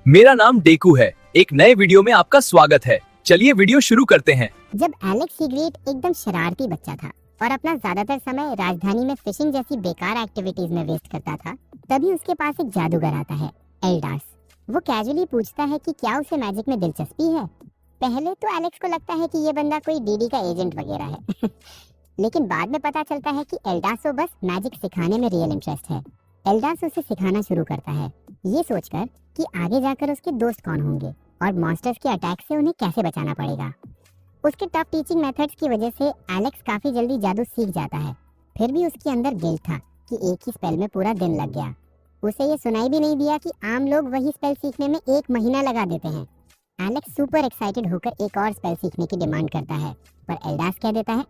मेरा नाम डेकू है। एक नए वीडियो में आपका स्वागत है। चलिए वीडियो शुरू करते हैं। जब एलेक्स सीग्रेट एकदम शरारती बच्चा था और अपना ज्यादातर समय राजधानी में फिशिंग जैसी बेकार एक्टिविटीज में वेस्ट करता था, तभी उसके पास एक जादूगर आता है, एल्डास। वो कैजुअली पूछता है कि क्या उसे मैजिक में दिलचस्पी है। पहले तो एलेक्स को लगता है कि ये बंदा कोई डीडी का एजेंट वगैरह है लेकिन बाद में पता चलता है कि एल्डास को बस मैजिक सिखाने में रियल इंटरेस्ट है। एल्डास उसे सिखाना शुरू करता है, ये सोचकर कि आगे जाकर उसके दोस्त कौन होंगे और मॉन्स्टर्स के अटैक से उन्हें कैसे बचाना पड़ेगा। उसके टफ टीचिंग मेथड्स की वजह से एलेक्स काफी जल्दी जादू सीख जाता है। फिर भी उसके अंदर गिल्ट था कि एक ही स्पेल में पूरा दिन लग गया। उसे ये सुनाई भी नहीं दिया कि आम लोग वही स्पेल सीखने में 1 महीना लगा देते हैं। एलेक्स सुपर एक्साइटेड होकर एक और स्पेल सीखने की डिमांड करता है, पर एल्डास कह देता है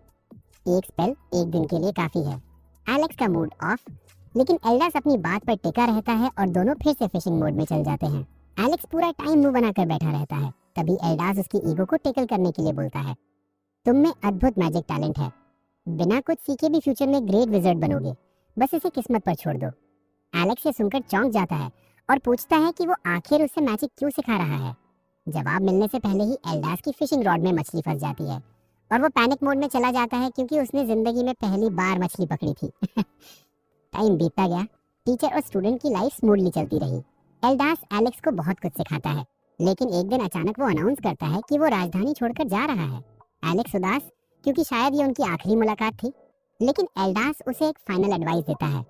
एक स्पेल एक दिन के लिए काफी है। एलेक्स का मूड ऑफ, लेकिन एल्डास अपनी बात पर टिका रहता है और दोनों फिर से फिशिंग मोड में चल जाते हैं। एलेक्स पूरा टाइम मुंह बनाकर बैठा रहता है। तभी एल्डास उसकी ईगो को टेकल करने के लिए बोलता है, तुम में अद्भुत मैजिक टैलेंट है, बिना कुछ सीखे भी फ्यूचर में ग्रेट विज़र्ड बनोगे, बस इसे किस्मत पर छोड़ दो। एलेक्स ये सुनकर चौंक जाता है और पूछता है कि वो आखिर उसे मैजिक क्यों सिखा रहा है। जवाब मिलने से पहले ही एल्डास की फिशिंग रॉड में मछली फंस जाती है और वो पैनिक मोड में चला जाता है क्योंकि उसने जिंदगी में पहली बार मछली पकड़ी थी टाइम बीतता गया, टीचर और स्टूडेंट की लाइफ स्मूथली चलती रही। एल्डास एलेक्स को बहुत कुछ सिखाता है, लेकिन एक दिन अचानक वो अनाउंस करता है कि वो राजधानी छोड़कर जा रहा है। एलेक्स उदास, क्योंकि शायद ये उनकी आखिरी मुलाकात थी। लेकिन एल्डास उसे एक फाइनल एडवाइस देता है,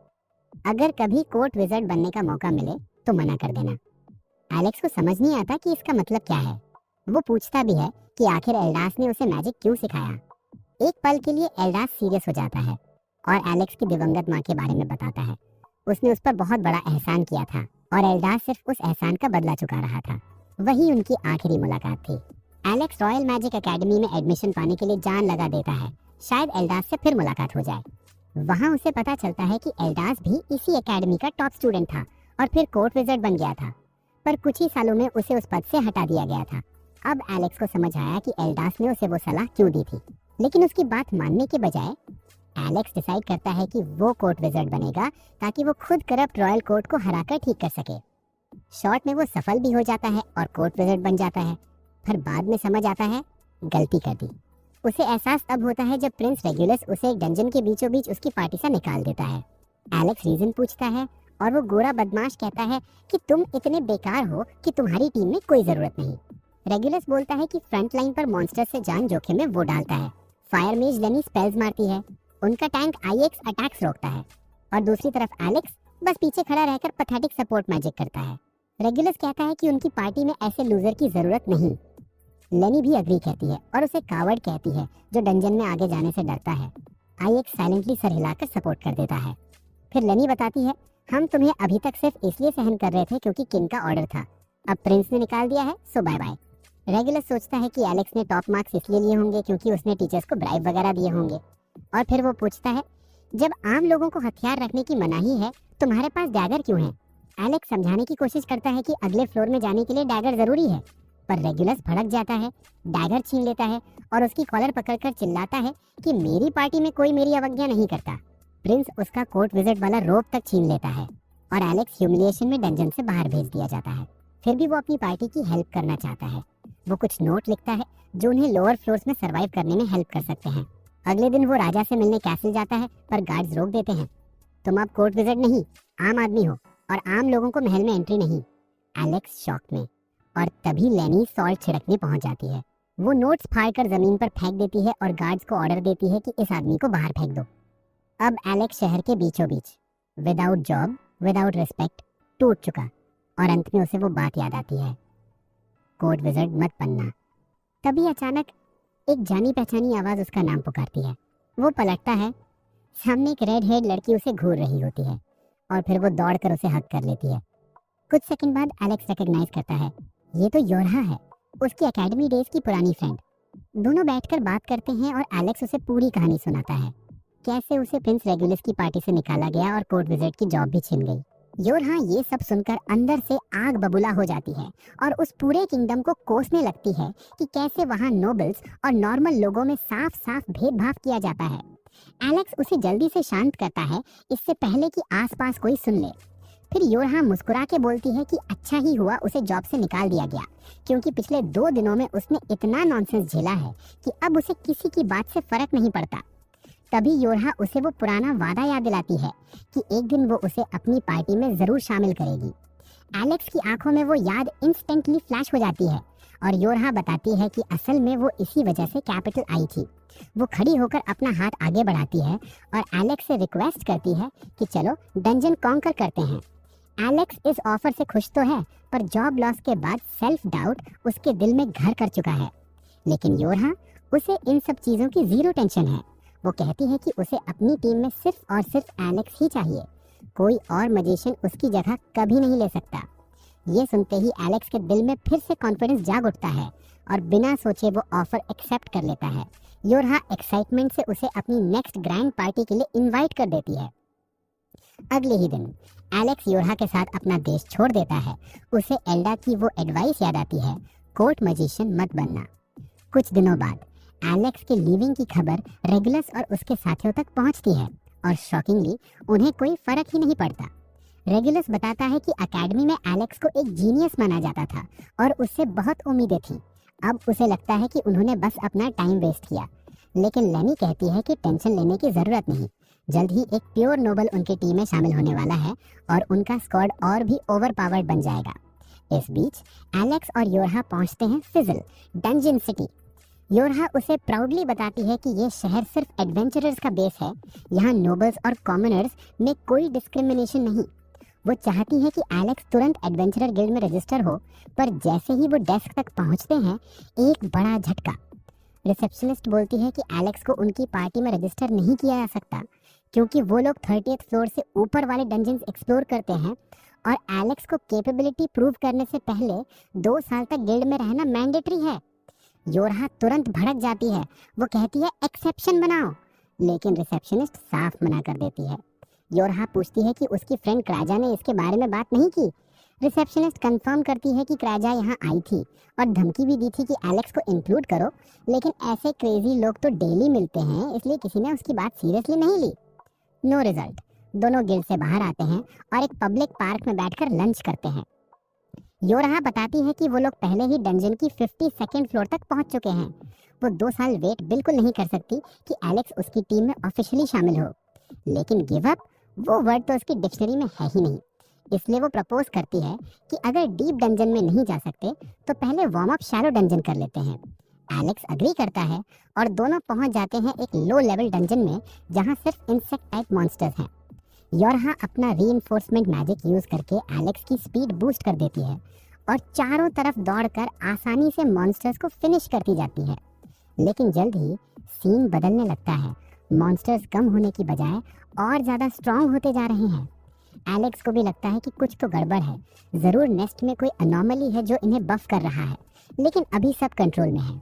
अगर कभी कोर्ट विज़र्ड बनने का मौका मिले तो मना कर देना। एलेक्स को समझ नहीं आता कि इसका मतलब क्या है। वो पूछता भी है कि आखिर एल्डास ने उसे मैजिक क्यों सिखाया। एक पल के लिए एल्डास सीरियस हो जाता है और एलेक्स की दिवंगत माँ के बारे में बताता है। उसने उस पर बहुत बड़ा एहसान किया था और एल्डास सिर्फ उस एहसान का बदला चुका रहा था। वही उनकी आखिरी मुलाकात थी। एलेक्स रॉयल मैजिक एकेडमी में एडमिशन पाने के लिए जान लगा देता है, शायद एल्डास से फिर मुलाकात हो जाए। वहाँ उसे पता चलता है कि एल्डास भी इसी एकेडमी का टॉप स्टूडेंट था और फिर कोर्ट विज़र्ड बन गया था, पर कुछ ही सालों में उसे उस पद से हटा दिया गया था। अब एलेक्स को समझ आया कि एल्डास ने उसे वो सलाह क्यों दी थी, लेकिन उसकी बात मानने के बजाय एलेक्स डिसाइड करता है कि वो कोर्ट विज़र्ड बनेगा ताकि वो खुद करप्ट रॉयल कोर्ट को हराकर ठीक कर सके। शॉर्ट में वो सफल भी हो जाता है और कोर्ट विज़र्ड बन जाता है, फिर बाद में समझ आता है गलती कर दी। उसे एहसास तब होता है जब प्रिंस रेगुलस उसे एक डंजन के बीचों बीच उसकी पार्टी से निकाल देता है। एलेक्स रीजन पूछता है और वो गोरा बदमाश कहता है कि तुम इतने बेकार हो कि तुम्हारी टीम में कोई जरूरत नहीं। रेगुलस बोलता है कि फ्रंट लाइन पर मॉन्स्टर से जान जोखिम में वो डालता है। फायर मेज लेनी स्पेल्स मारती है, उनका टैंक आईएक्स अटैक्स रोकता है और दूसरी तरफ एलेक्स बस पीछे खड़ा रहकर पैथेटिक सपोर्ट मैजिक करता है। रेगुलस कहता है कि उनकी पार्टी में ऐसे लूजर की जरूरत नहीं। लेनी भी अग्री कहती है और उसे कावर्ड कहती है जो डंजन में आगे जाने से डरता है। आईएक्स साइलेंटली सर हिलाकर सपोर्ट कर देता है। फिर लेनी बताती है, हम तुम्हें अभी तक सिर्फ इसलिए सहन कर रहे थे क्योंकि किंग का ऑर्डर था, अब प्रिंस ने निकाल दिया है, सो बाय बाय। रेगुलस सोचता है कि एलेक्स ने टॉप मार्क्स इसलिए लिए होंगे क्योंकि उसने टीचर्स को ब्राइब वगैरह दिए होंगे। और फिर वो पूछता है, जब आम लोगों को हथियार रखने की मनाही है, तुम्हारे पास डैगर क्यों है? एलेक्स समझाने की कोशिश करता है कि अगले फ्लोर में जाने के लिए डैगर जरूरी है, पर रेगुलस भड़क जाता है, डैगर छीन लेता है और उसकी कॉलर पकड़कर चिल्लाता है कि मेरी पार्टी में कोई मेरी अवज्ञा नहीं करता। प्रिंस उसका कोर्ट विज़र्ड वाला रोप तक छीन लेता है और एलेक्स ह्यूमिलिएशन में डंजन से बाहर भेज दिया जाता है। फिर भी वो अपनी पार्टी की हेल्प करना चाहता है। वो कुछ नोट लिखता है जो उन्हें लोअर फ्लोर्स में सरवाइव करने में हेल्प कर सकते हैं। अगले दिन वो राजा से मिलने कैसल जाता है, पर गार्ड्स रोक देते हैं। तुम अब कोर्ट विज़र्ड नहीं, आम आदमी हो और आम लोगों को महल में एंट्री नहीं। एलेक्स शॉक में, और तभी लेनी सॉल्ट छिड़कने पहुंच जाती है। वो नोट्स फाड़कर जमीन पर फेंक देती है और गार्ड्स को ऑर्डर देती है कि इस आदमी को बाहर फेंक दो। अब एलेक्स शहर के बीचों बीच, विदाउट जॉब, विदाउट रिस्पेक्ट, टूट चुका, और अंत में उसे वो बात याद आती है, कोर्ट विज़र्ड मत बनना। तभी अचानक एक जानी पहचानी आवाज उसका नाम पुकारती है। वो पलटता है, सामने एक रेड हेड लड़की उसे घूर रही होती है और फिर वो दौड़कर उसे हग कर लेती है। कुछ सेकंड बाद एलेक्स रिकॉग्नाइज करता है, ये तो योरहा है, उसकी एकेडमी डेज की पुरानी फ्रेंड। दोनों बैठकर बात करते हैं और एलेक्स उसे पूरी कहानी सुनाता है, कैसे उसे प्रिंस रेगुलस की पार्टी से निकाला गया और कोर्ट विज़र्ड की जॉब भी छिन गई। योरहा ये सब सुनकर अंदर से आग बबूला हो जाती है और उस पूरे किंगडम को कोसने लगती है कि कैसे वहाँ नोबल्स और नॉर्मल लोगों में साफ साफ भेदभाव किया जाता है। एलेक्स उसे जल्दी से शांत करता है, इससे पहले कि आसपास कोई सुन ले। फिर योरहा मुस्कुरा के बोलती है कि अच्छा ही हुआ उसे जॉब से निकाल दिया गया, क्योंकि पिछले 2 दिनों में उसने इतना नॉनसेंस झेला है कि अब उसे किसी की बात से फर्क नहीं पड़ता। तभी योरहा उसे वो पुराना वादा याद दिलाती है कि एक दिन वो उसे अपनी पार्टी में जरूर शामिल करेगी। एलेक्स की आंखों में वो याद इंस्टेंटली फ्लैश हो जाती है और योरहा बताती है कि असल में वो इसी वजह से कैपिटल आई थी। वो खड़ी होकर अपना हाथ आगे बढ़ाती है और एलेक्स से रिक्वेस्ट करती है कि चलो डंजन कॉन्कर करते हैं। एलेक्स इस ऑफर से खुश तो है, पर जॉब लॉस के बाद सेल्फ डाउट उसके दिल में घर कर चुका है। लेकिन योरहा, उसे इन सब चीज़ों की जीरो टेंशन है। वो कहती है कि उसे अपनी टीम में सिर्फ और सिर्फ एलेक्स ही चाहिए, कोई और मजिशियन उसकी जगह कभी नहीं ले सकता। ये सुनते ही एलेक्स के दिल में फिर से कॉन्फिडेंस जाग उठता है और बिना सोचे वो ऑफर एक्सेप्ट कर लेता है। योरहा एक्साइटमेंट से उसे अपनी नेक्स्ट ग्रैंड पार्टी के लिए इनवाइट कर देती है। अगले ही दिन एलेक्स योरहा के साथ अपना देश छोड़ देता है। उसे एल्डा की वो एडवाइस याद आती है, कोर्ट मजिशियन मत बनना। कुछ दिनों बाद एलेक्स के लीविंग की खबर रेगुलस और उसके साथियों तक पहुंचती है और शॉकिंगली उन्हें कोई फर्क ही नहीं पड़ता। रेगुलस बताता है कि एकेडमी में एलेक्स को एक जीनियस माना जाता था और उससे बहुत उम्मीदें थी। अब उसे लगता है कि उन्होंने बस अपना टाइम वेस्ट किया। लेकिन लेनी कहती है कि टेंशन लेने की जरूरत नहीं, जल्द ही एक प्योर नोबल उनकी टीम में शामिल होने वाला है और उनका स्क्वाड और भी ओवरपावर्ड बन जाएगा। इस बीच एलेक्स और योरहा पहुंचते हैं फिजल डंजन सिटी। योरहा उसे प्राउडली बताती है कि ये शहर सिर्फ एडवेंचरर्स का बेस है, यहाँ नोबल्स और कॉमनर्स में कोई डिस्क्रिमिनेशन नहीं। वो चाहती है कि एलेक्स तुरंत एडवेंचरर गिल्ड में रजिस्टर हो, पर जैसे ही वो डेस्क तक पहुंचते हैं एक बड़ा झटका। रिसेप्शनिस्ट बोलती है कि एलेक्स को उनकी पार्टी में रजिस्टर नहीं किया जा सकता, क्योंकि वो लोग 30th फ्लोर से ऊपर वाले डंजन्स एक्सप्लोर करते हैं और एलेक्स को कैपेबिलिटी प्रूव करने से पहले 2 साल तक गिल्ड में रहना मैंडेटरी है। योरहा तुरंत भड़क जाती है। वो कहती है एक्सेप्शन बनाओ, लेकिन रिसेप्शनिस्ट साफ मना कर देती है। योरहा पूछती है कि उसकी फ्रेंड क्राजा ने इसके बारे में बात नहीं की। रिसेप्शनिस्ट कंफर्म करती है कि क्राजा यहाँ आई थी और धमकी भी दी थी कि एलेक्स को इंक्लूड करो, लेकिन ऐसे क्रेजी लोग तो डेली मिलते हैं, इसलिए किसी ने उसकी बात सीरियसली नहीं ली। No result. दोनों गिल्ड से बाहर आते हैं और एक पब्लिक पार्क में बैठकर लंच करते हैं। योरहा बताती है कि वो लोग पहले ही डंजन की 52nd फ्लोर तक पहुंच चुके हैं। वो 2 साल वेट बिल्कुल नहीं कर सकती कि एलेक्स उसकी टीम में ऑफिशियली शामिल हो, लेकिन गिव अप वो वर्ड तो उसकी डिक्शनरी में है ही नहीं। इसलिए वो प्रपोज करती है कि अगर डीप डंजन में नहीं जा सकते तो पहले वार्म अप शैलो डंजन कर लेते हैं। एलेक्स अग्री करता है और दोनों पहुंच जाते हैं एक लो लेवल डंजन में जहां सिर्फ इंसेक्ट टाइप मॉन्स्टर्स हैं। योरहा अपना रीइंफोर्समेंट मैजिक यूज करके एलेक्स की स्पीड बूस्ट कर देती है और चारों तरफ दौड़कर आसानी से मॉन्स्टर्स को फिनिश करती जाती है। लेकिन जल्द ही सीन बदलने लगता है। मॉन्स्टर्स कम होने की बजाय और ज्यादा स्ट्रांग होते जा रहे हैं। एलेक्स को भी लगता है कि कुछ तो गड़बड़ है, जरूर नेस्ट में कोई अनोमली है जो इन्हें बफ कर रहा है, लेकिन अभी सब कंट्रोल में है।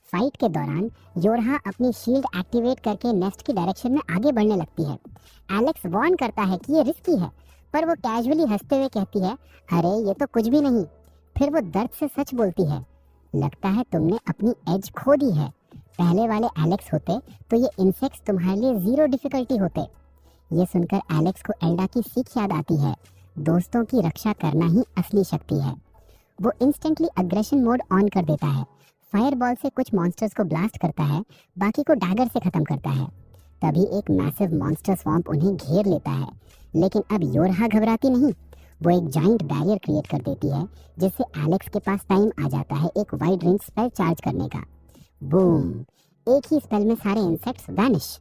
फाइट के दौरान योरहा अपनी शील्ड एक्टिवेट करके नेस्ट की डायरेक्शन में आगे बढ़ने लगती है। एलेक्स वार्न करता है कि ये रिस्की है, पर वो कैजुअली हंसते हुए कहती है, अरे ये तो कुछ भी नहीं। फिर वो दर्द से सच बोलती है, लगता है तुमने अपनी एज खो दी है। पहले वाले एलेक्स होते तो ये इंसेक्ट्स तुम्हारे लिए 0 डिफिकल्टी होते। ये सुनकर एलेक्स को एल्डा की सीख याद आती है, दोस्तों की रक्षा करना ही असली शक्ति है। वो इंस्टेंटली अग्रेशन मोड ऑन कर देता है, फायरबॉल से कुछ मॉन्स्टर्स को ब्लास्ट करता है, बाकी को डैगर से खत्म करता है। तभी एक मैसिव मॉन्स्टर स्वॉम्प उन्हें घेर लेता है, लेकिन अब योरहा घबराती नहीं। वो एक जाइंट बैरियर क्रिएट कर देती है, जिससे एलेक्स के पास टाइम आ जाता है एक वाइड रेंज स्पेल चार्ज करने का। बूम! एक ही स्पेल में सारे इंसेक्ट्स वैनिश।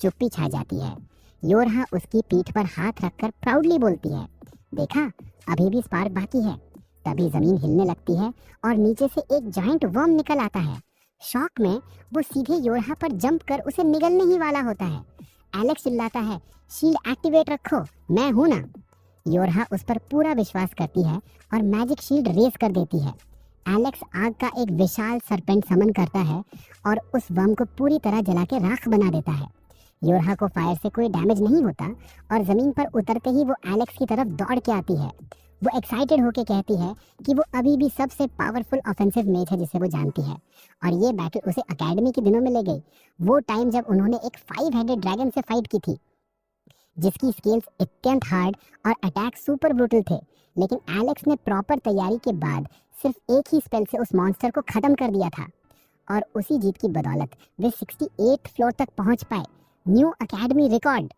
चुप्पी छा जाती है। योरहा उसकी पीठ पर हाथ रखकर प्राउडली बोलती है, देखा, अभी भी स्पार्क बाकी है। तभी जमीन हिलने लगती है और नीचे से एक जाइंट वर्म निकल आता है। शॉक में वो सीधे योरहा पर जंप कर उसे निगलने ही वाला होता है। एलेक्स चिल्लाता है, शील्ड एक्टिवेट रखो, मैं हूं ना। योरहा उस पर पूरा विश्वास करती है और मैजिक शील्ड रेस कर देती है। एलेक्स आग का एक विशाल सरपेंट समन करता है और उस वर्म को पूरी तरह जला के राख बना देता है। योरहा को फायर से कोई डैमेज नहीं होता और जमीन पर उतरते ही वो एलेक्स की तरफ दौड़ के आती है। वो एक्साइटेड होके कहती है कि वो अभी भी सबसे पावरफुल ऑफेंसिव मेज है जिसे वो जानती है, और ये बैटल उसे एकेडमी के दिनों में ले गई, वो टाइम जब उन्होंने एक 5 हेडेड ड्रैगन से फाइट की थी। जिसकी स्किल्स अत्यंत हार्ड और अटैक सुपर ब्रूटल थे। लेकिन एलेक्स ने प्रॉपर तैयारी के बाद सिर्फ एक ही स्पेल से उस मॉन्स्टर को खत्म कर दिया था और उसी जीत की बदौलत वे 68th फ्लोर तक पहुंच पाए। New academy record.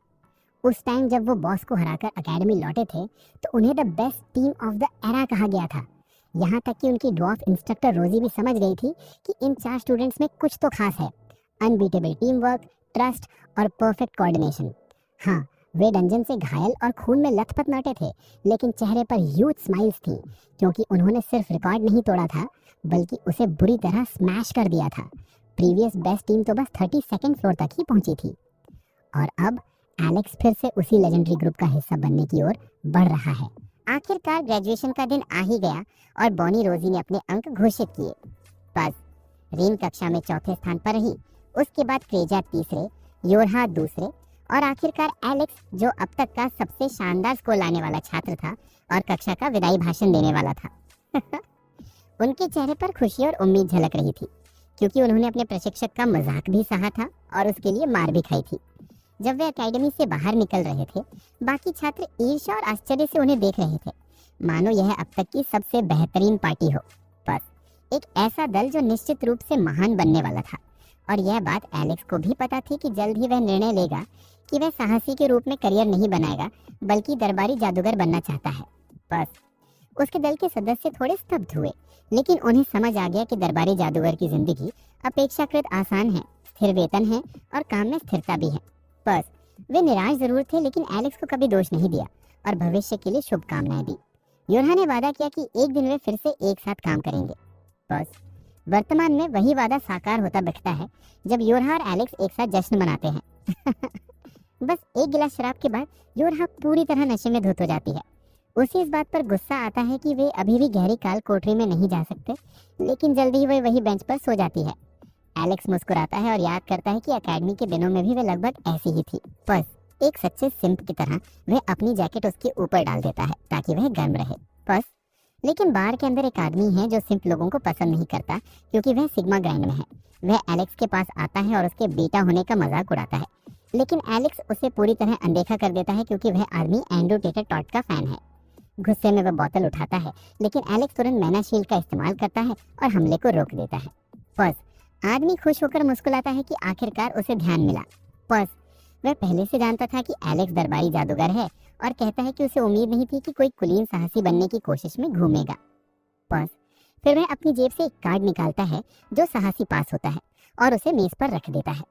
उस टाइम जब वो बॉस को हराकर एकेडमी लौटे थे तो उन्हें the best team of the era कहा गया था। यहाँ तक कि उनकी ड्वार्फ इंस्ट्रक्टर रोजी भी समझ गई थी कि इन 4 स्टूडेंट्स में कुछ तो खास है। अनबीटेबल टीम वर्क, ट्रस्ट और परफेक्ट कोऑर्डिनेशन। हाँ, वे डंजन से घायल और खून में लथपथ लौटे थे, लेकिन चेहरे पर ह्यूज स्माइल्स थी क्योंकि उन्होंने सिर्फ रिकॉर्ड नहीं तोड़ा था बल्कि उसे बुरी तरह स्मैश कर दिया था। प्रीवियस बेस्ट टीम तो बस 32nd फ्लोर तक ही पहुंची थी और अब एलेक्स फिर से उसी लेजेंडरी ग्रुप का हिस्सा बनने की ओर बढ़ रहा है। आखिरकार ग्रेजुएशन का दिन आ ही गया और बॉनी रोजी ने अपने अंक घोषित किए। बस रीन कक्षा में चौथे स्थान पर रही, उसके बाद क्रेजा तीसरे, योरहा दूसरे और आखिरकार एलेक्स जो अब तक का सबसे शानदार स्कोर लाने वाला छात्र था और कक्षा का विदाई भाषण देने वाला था। उनके चेहरे पर खुशी और उम्मीद झलक रही थी क्योंकि उन्होंने अपने प्रशिक्षक का मजाक भी सहा था और उसके लिए मार भी खाई थी। जब वे एकेडमी से बाहर निकल रहे थे, बाकी छात्र ईर्ष्या और आश्चर्य से उन्हें देख रहे थे, मानो यह अब तक की सबसे बेहतरीन पार्टी हो। बस एक ऐसा दल जो निश्चित रूप से महान बनने वाला था और यह बात एलेक्स को भी पता थी कि जल्द ही वह निर्णय लेगा कि वह साहसी के रूप में करियर नहीं बनाएगा बल्कि दरबारी जादूगर बनना चाहता है। बस उसके दल के सदस्य थोड़े स्तब्ध हुए, लेकिन उन्हें समझ आ गया कि दरबारी जादूगर की जिंदगी अपेक्षाकृत आसान है, स्थिर वेतन है और काम में स्थिरता भी है। बस वे निराश जरूर थे, लेकिन एलेक्स को कभी दोष नहीं दिया और भविष्य के लिए शुभकामनाएं दी। योरहा ने वादा किया कि एक दिन वे फिर से एक साथ काम करेंगे। बस वर्तमान में वही वादा साकार होता दिखता है जब योरहा और एलेक्स एक साथ जश्न मनाते हैं। बस एक गिलास शराब के बाद योरहा पूरी तरह नशे में धुत हो जाती है। उसे इस बात पर गुस्सा आता है कि वे अभी भी गहरी काल कोठरी में नहीं जा सकते, लेकिन जल्दी ही वे वही बेंच पर सो जाती है। एलेक्स मुस्कुराता है और याद करता है कि एकेडमी के दिनों में भी वे लगभग ऐसी ही थी। बस एक सच्चे सिंप की तरह वह अपनी जैकेट उसके ऊपर डाल देता है ताकि वह गर्म रहे। बस लेकिन बार के अंदर एक आदमी है जो सिंप लोगों को पसंद नहीं करता क्योंकि वह सिग्मा ग्रैंड में है। वह एलेक्स के पास आता है और उसके बेटा होने का मजाक उड़ाता है, लेकिन एलेक्स उसे पूरी तरह अनदेखा कर देता है क्योंकि वह आदमी एंड्रू टेटर टॉट का फैन है। गुस्से में वह बोतल उठाता है, लेकिन एलेक्स तुरंत मैना शील्ड का इस्तेमाल करता है और हमले को रोक देता है। बस आदमी खुश होकर मुस्कुराता है कि आखिरकार उसे ध्यान मिला। बस वह पहले से जानता था कि एलेक्स दरबारी जादूगर है और कहता है कि उसे उम्मीद नहीं थी कि कोई कुलीन साहसी बनने की कोशिश में घूमेगा। बस फिर वह अपनी जेब से एक कार्ड निकालता है जो साहसी पास होता है और उसे मेज पर रख देता है।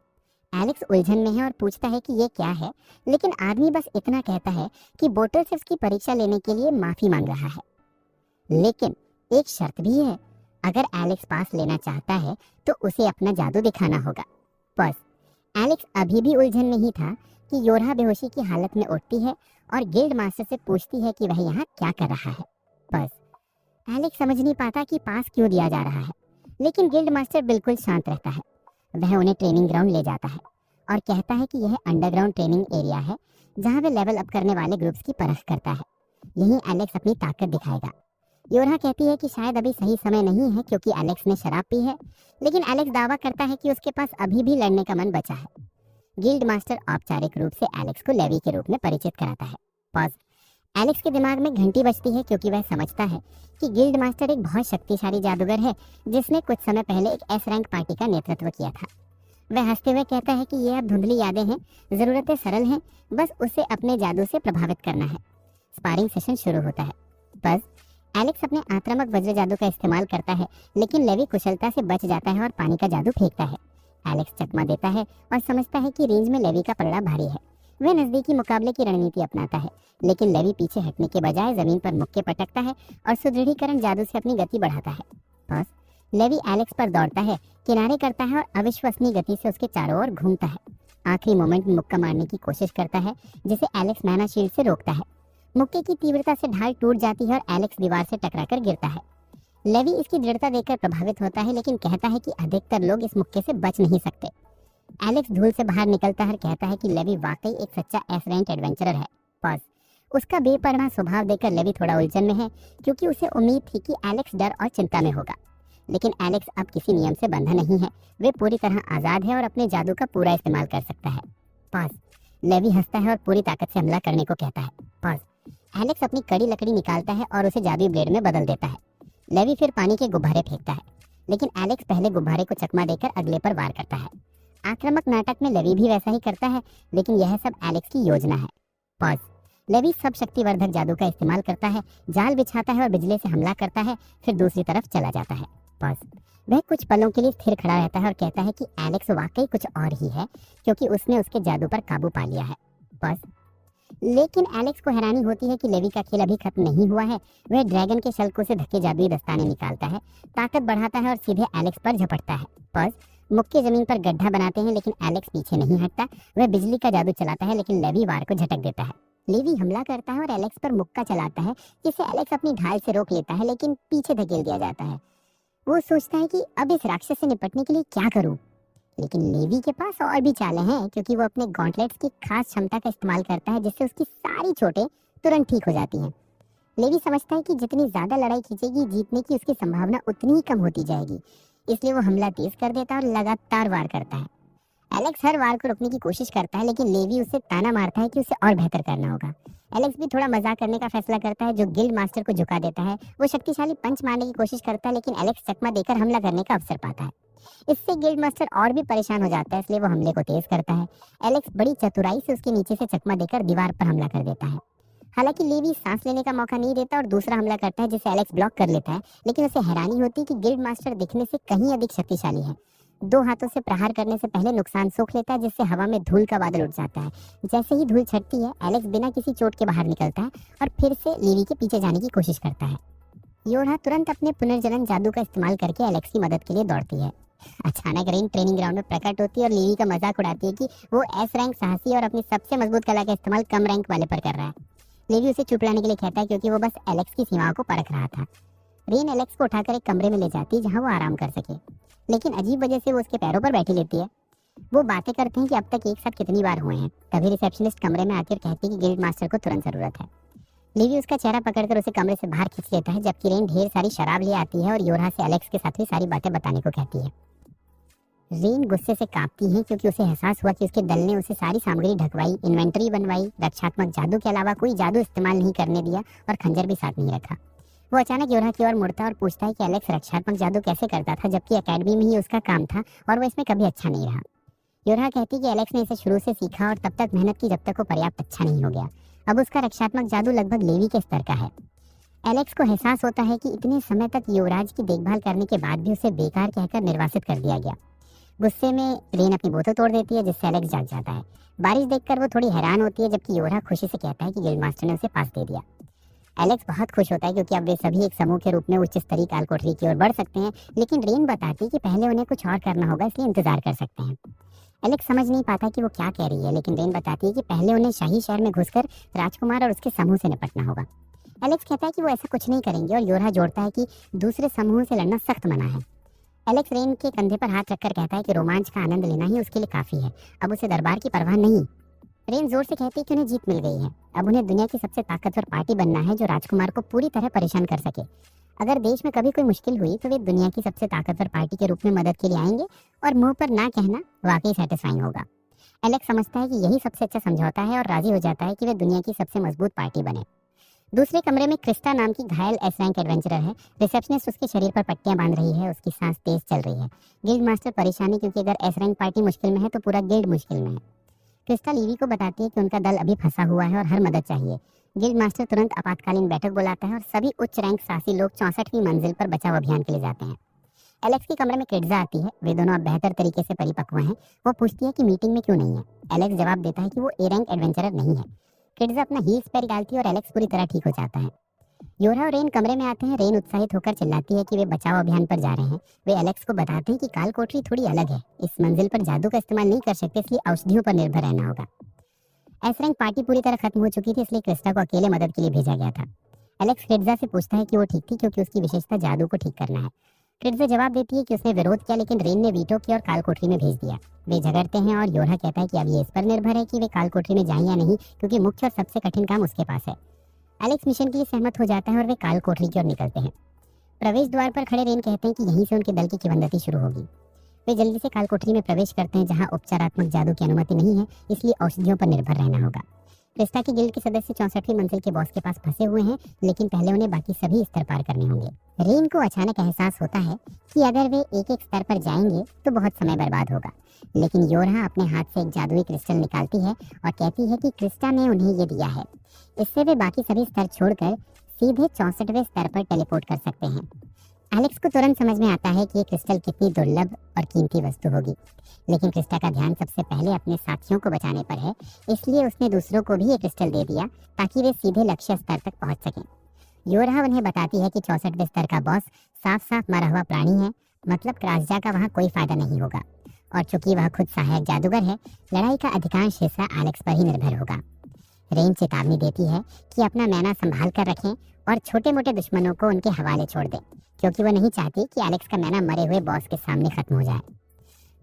एलेक्स उलझन में है और पूछता है कि ये क्या है, लेकिन आदमी बस इतना कहता है कि बोटल से उसकी परीक्षा लेने के लिए माफी मांग रहा है, लेकिन एक शर्त भी है। अगर एलेक्स पास लेना चाहता है तो उसे अपना जादू दिखाना होगा। बस एलेक्स अभी भी उलझन में ही था कि योरहा बेहोशी की हालत में उठती है और गिल्ड मास्टर से पूछती है कि वह यहाँ क्या कर रहा है। बस एलेक्स समझ नहीं पाता कि पास क्यों दिया जा रहा है, लेकिन गिल्ड मास्टर बिल्कुल शांत रहता है। वह उन्हें ट्रेनिंग ग्राउंड ले जाता है और कहता है कि यह अंडरग्राउंड ट्रेनिंग एरिया है जहाँ वे लेवल अप करने वाले ग्रुप्स की परख करता है। यहीं एलेक्स अपनी ताकत दिखाएगा। योरहा कहती है कि शायद अभी सही समय नहीं है क्योंकि एलेक्स ने शराब पी है, लेकिन एलेक्स दावा करता है कि उसके पास अभी भी लड़ने का मन बचा है। गिल्ड मास्टर औपचारिक रूप से एलेक्स को लेवी के रूप में परिचित कराता है। पॉज। एलेक्स के दिमाग में घंटी बजती है क्योंकि वह समझता है कि गिल्ड मास्टर एक बहुत शक्तिशाली जादूगर है जिसने कुछ समय पहले एक एस रैंक पार्टी का नेतृत्व किया था। वह हंसते हुए कहता है कि ये अब धुंधली यादें हैं, जरूरतें सरल हैं, बस उसे अपने जादू से प्रभावित करना है। स्पारिंग सेशन शुरू होता है। बस एलेक्स अपने आक्रामक वज्र जादू का इस्तेमाल करता है, लेकिन लेवी कुशलता से बच जाता है और पानी का जादू फेंकता है। एलेक्स चकमा देता है और समझता है कि रेंज में लेवी का पलड़ा भारी है। वह नजदीकी मुकाबले की रणनीति अपनाता है, लेकिन लेवी पीछे हटने के बजाय जमीन पर मुक्के पटकता है और सुदृढ़ीकरण जादू से अपनी गति बढ़ाता है। बस लेवी एलेक्स पर दौड़ता है, किनारे करता है और अविश्वसनीय गति से उसके चारों ओर घूमता है। आखिरी मोमेंट में मुक्का मारने की कोशिश करता है, जिसे एलेक्स मैना शील्ड से रोकता है। मुक्के की तीव्रता से ढाल टूट जाती है और एलेक्स दीवार से टकराकर गिरता है। लेवी इसकी दृढ़ता देखकर प्रभावित होता है, लेकिन कहता है कि अधिकतर लोग इस मुक्के से बच नहीं सकते। एलेक्स धूल से बाहर निकलता है और कहता है कि लेवी वाकई एक सच्चा एस रैंक एडवेंचरर है। पॉज। उसका बेपरवाह स्वभाव देखकर लेवी थोड़ा उलझन में है क्योंकि उसे उम्मीद थी कि एलेक्स डर और चिंता में होगा, लेकिन एलेक्स अब किसी नियम से बंधा नहीं है। वे पूरी तरह आजाद है और अपने जादू का पूरा इस्तेमाल कर सकता है। पॉज। लेवी हंसता है और पूरी ताकत से हमला करने को कहता है। पॉज। एलेक्स अपनी कड़ी लकड़ी निकालता है और उसे जादुई ब्लेड में बदल देता है। लेवी फिर पानी के गुब्बारे फेंकता है, लेकिन एलेक्स पहले गुब्बारे को चकमा देकर अगले पर वार करता है। आक्रामक नाटक में लेवी भी वैसा ही करता है, लेकिन यह सब एलेक्स की योजना है। पॉज। लेवी सब शक्तिवर्धक जादू का इस्तेमाल करता है, जाल बिछाता है और बिजली से हमला करता है, फिर दूसरी तरफ चला जाता है। पॉज। वह कुछ पलों के लिए स्थिर खड़ा रहता है और कहता है कि एलेक्स वाकई कुछ और ही है, क्योंकि उसने उसके जादू पर काबू पा लिया है। पॉज। लेकिन एलेक्स को हैरानी होती है कि लेवी का खेल अभी खत्म नहीं हुआ है। वह ड्रैगन के शल्कों से ढके जादुई दस्ताने निकालता है, ताकत बढ़ाता है और सीधे एलेक्स पर झपटता है। पॉज। मुक्के जमीन पर गड्ढा बनाते हैं, लेकिन एलेक्स पीछे नहीं हटता। वह बिजली का जादू चलाता है, लेकिन लेवी वार को झटक देता है। लेवी हमला करता है और एलेक्स पर मुक्का चलाता है, जिसे एलेक्स अपनी ढाल से रोक लेता है, लेकिन पीछे धकेल दिया जाता है। वो सोचता है कि अब इस राक्षस से निपटने के लिए क्या करूं, लेकिन लेवी के पास और भी चालें हैं, क्योंकि वो अपने गॉन्टलेट्स की खास क्षमता का इस्तेमाल करता है, जिससे उसकी सारी चोटें तुरंत ठीक हो जाती हैं। लेवी समझता है कि जितनी ज्यादा लड़ाई खींचेगी, जीतने की उसकी संभावना उतनी ही कम होती जाएगी, इसलिए वो हमला तेज कर देता है और लगातार वार करता है। एलेक्स हर वार को रोकने की कोशिश करता है, लेकिन लेवी उसे ताना मारता है कि उसे और बेहतर करना होगा। एलेक्स भी थोड़ा मजाक करने का फैसला करता है, जो गिल्ड मास्टर को झुका देता है। वो शक्तिशाली पंच मारने की कोशिश करता है, लेकिन एलेक्स चकमा देकर हमला करने का अवसर पाता है। इससे गिल्ड मास्टर और भी परेशान हो जाता है, इसलिए वो हमले को तेज करता है। एलेक्स बड़ी चतुराई से उसके नीचे से चकमा देकर दीवार पर हमला कर देता है। हालांकि लेवी सांस लेने का मौका नहीं देता और दूसरा हमला करता है, जिसे एलेक्स ब्लॉक कर लेता है, लेकिन उसे हैरानी होती है कि गिल्ड मास्टर दिखने से कहीं अधिक शक्तिशाली है। 2 हाथों से प्रहार करने से पहले नुकसान सोख लेता है, जिससे हवा में धूल का बादल उठ जाता है। जैसे ही धूल छटती है, एलेक्स बिना किसी चोट के बाहर निकलता है और फिर से लेवी के पीछे जाने की कोशिश करता है। योरा तुरंत अपने पुनर्जनन जादू का इस्तेमाल करके एलेक्स की मदद के लिए दौड़ती है। अचानक रेन ट्रेनिंग ग्राउंड में प्रकट होती है और लेवी का मजाक उड़ाती है कि वो एस रैंक साहसी और अपनी सबसे मजबूत कला का इस्तेमाल कम रैंक वाले पर कर रहा है। लेवी उसे चुप लाने के लिए कहता है, क्योंकि वो बस एलेक्स की सीमाओं को परख रहा था। रेन एलेक्स को उठाकर एक कमरे में ले जाती है, जहां वो आराम कर सके, लेकिन अजीब वजह से वो उसके पैरों पर बैठी लेती है। वो बातें करते हैं कि अब तक एक साथ कितनी बार हुए हैं। तभी रिसेप्शनिस्ट कमरे में आकर कहती है कि गिल्ड मास्टर को तुरंत जरूरत है। लेवी उसका चेहरा पकड़कर उसे कमरे से बाहर खींच लेता है, जबकि रेन ढेर सारी शराब ले आती है और योरा से एलेक्स के साथ हुई सारी बातें बताने को कहती है। रेन गुस्से से कांपती है, क्योंकि उसे एहसास हुआ कि उसके दल ने उसे सारी सामग्री ढकवाई, इन्वेंटरी बनवाई, रक्षात्मक जादू के अलावा कोई जादू इस्तेमाल नहीं करने दिया और खंजर भी साथ नहीं रखा। वो अचानक योरा की ओर मुड़ता है और पूछता है कि एलेक्स रक्षात्मक जादू कैसे करता था, जबकि एकेडमी में ही उसका काम था और वो इसमें कभी अच्छा नहीं रहा। योरा कहती है कि एलेक्स ने इसे शुरू से सीखा और तब तक मेहनत की, जब तक वो पर्याप्त अच्छा नहीं हो गया। अब उसका रक्षात्मक जादू लगभग लेवी के स्तर का है। एलेक्स को एहसास होता है कि इतने समय तक युवराज की देखभाल करने के बाद भी उसे बेकार कहकर निर्वासित कर दिया गया। गुस्से में रेन अपनी बोतल तोड़ देती है, जिससे एलेक्स जाग जाता है। बारिश देखकर वो थोड़ी हैरान होती है, जबकि योरा खुशी से कहता है कि गिल्ड मास्टर ने उसे पास दे दिया। एलेक्स बहुत खुश होता है, क्योंकि अब वे सभी एक समूह के रूप में उच्च स्तरीय काल कोठरी की ओर बढ़ सकते हैं, लेकिन रेन बताती है कि पहले उन्हें कुछ और करना होगा, इसलिए इंतजार कर सकते हैं। एलेक्स समझ नहीं पाता कि वो क्या कह रही है, लेकिन रेन बताती है कि पहले उन्हें शाही शहर में घुसकर राजकुमार और उसके समूह से निपटना होगा। एलेक्स कहता है कि वो ऐसा कुछ नहीं करेंगे और योरा जोड़ता है कि दूसरे समूह से लड़ना सख्त मना है। एलेक्स रेन के कंधे पर हाथ रखकर कहता है कि रोमांच का आनंद लेना ही उसके लिए काफी है, अब उसे दरबार की परवाह नहीं। रेन जोर से कहती है कि उन्हें जीत मिल गई है। अब उन्हें दुनिया की सबसे ताकतवर पार्टी बनना है, जो राजकुमार को पूरी तरह परेशान कर सके। अगर देश में कभी कोई मुश्किल हुई तो वे दुनिया की सबसे ताकतवर पार्टी के रूप में मदद के लिए आएंगे, और मुंह पर ना कहना वाकई सेटिस्फाइंग होगा। एलेक्स समझता है कि यही सबसे अच्छा समझौता है और राजी हो जाता है कि वे दुनिया की सबसे मजबूत पार्टी बने। दूसरे कमरे में क्रिस्टा नाम की घायल एस रैंक एडवेंचरर है। रिसेप्शनिस्ट उसके शरीर पर पट्टियां बांध रही है, उसकी सांस तेज चल रही है। गिल्ड मास्टर परेशानी, क्योंकि अगर एस रैंक पार्टी मुश्किल में है तो पूरा गिल्ड मुश्किल में है। क्रिस्टा लीवी को बताती है कि उनका दल अभी फंसा हुआ है और हर मदद चाहिए। गिल्ड मास्टर तुरंत आपातकालीन बैठक बुलाता है और सभी उच्च रैंक साहसी लोग 64वीं मंजिल पर बचाव अभियान के लिए जाते हैं। एलेक्स के कमरे में किड्जा आती है। वे दोनों अब बेहतर तरीके से परिपक्व हैं। वो पूछती है कि मीटिंग में क्यों नहीं है। एलेक्स जवाब देता है कि वो ए रैंक एडवेंचरर नहीं है। किड्जा अपना हील्स पैर डालती है और एलेक्स पूरी तरह ठीक हो जाता है। योरा और रेन कमरे में आते हैं। रेन उत्साहित होकर चिल्लाती है कि वे बचाव अभियान पर जा रहे हैं। वे एलेक्स को बताते हैं कि काल कोठरी थोड़ी अलग है, इस मंजिल पर जादू का इस्तेमाल नहीं कर सकते, इसलिए औषधियों पर निर्भर रहना होगा। एस रैंक पार्टी पूरी तरह खत्म हो चुकी थी, इसलिए क्रिस्टा को अकेले मदद के लिए भेजा गया था। एलेक्स किड्जा से पूछता है कि वो ठीक थी, क्योंकि उसकी विशेषता जादू को ठीक करना है। किड्जा जवाब देती है कि उसने विरोध किया, लेकिन रेन ने वीटो किया और काल कोठरी में भेज दिया। वे झगड़ते हैं और योरा कहता है कि अब ये इस पर निर्भर है कि वे काल कोठरी में जाएं या नहीं, क्योंकि मुख्य और सबसे कठिन काम उसके पास है। एलेक्स मिशन के लिए सहमत हो जाता है और वे काल कोठरी की ओर निकलते हैं। प्रवेश द्वार पर खड़े रेन कहते हैं कि यहीं से उनके दल की किवंदती शुरू होगी। वे जल्दी से काल कोठरी में प्रवेश करते हैं जहां उपचारात्मक जादू की अनुमति नहीं है, इसलिए औषधियों पर निर्भर रहना होगा। क्रिस्टा की गिल्ड के सदस्य 64वीं मंजिल के बॉस के पास फंसे हुए हैं, लेकिन पहले उन्हें बाकी सभी स्तर पार करने होंगे। रेन को अचानक एहसास होता है कि अगर वे एक एक स्तर पर जाएंगे तो बहुत समय बर्बाद होगा, लेकिन योरहा अपने हाथ से एक जादुई क्रिस्टल निकालती है और कहती है कि क्रिस्टा ने उन्हें ये दिया है। इससे वे बाकी सभी स्तर छोड़कर सीधे 64वें स्तर पर टेलीपोर्ट कर सकते हैं। एलेक्स को तुरंत समझ में आता है कि ये क्रिस्टल कितनी दुर्लभ और कीमती वस्तु होगी, लेकिन क्रिस्टा का ध्यान सबसे पहले अपने साथियों को बचाने पर है, इसलिए उसने दूसरों को भी ये क्रिस्टल दे दिया ताकि वे सीधे लक्ष्य स्तर तक पहुंच सकें। योरहा उन्हें बताती है कि 64वें स्तर का बॉस साफ साफ मरा हुआ प्राणी है, मतलब क्रासजा का वहाँ कोई फायदा नहीं होगा, और चूंकि वह खुद सहायक जादूगर है, लड़ाई का अधिकांश हिस्सा एलेक्स पर ही निर्भर होगा। रेन चेतावनी देती है कि अपना मैना संभाल कर रखें और छोटे मोटे दुश्मनों को उनके हवाले छोड़ दें, क्योंकि वह नहीं चाहती कि एलेक्स का मैना मरे हुए बॉस के सामने खत्म हो जाए।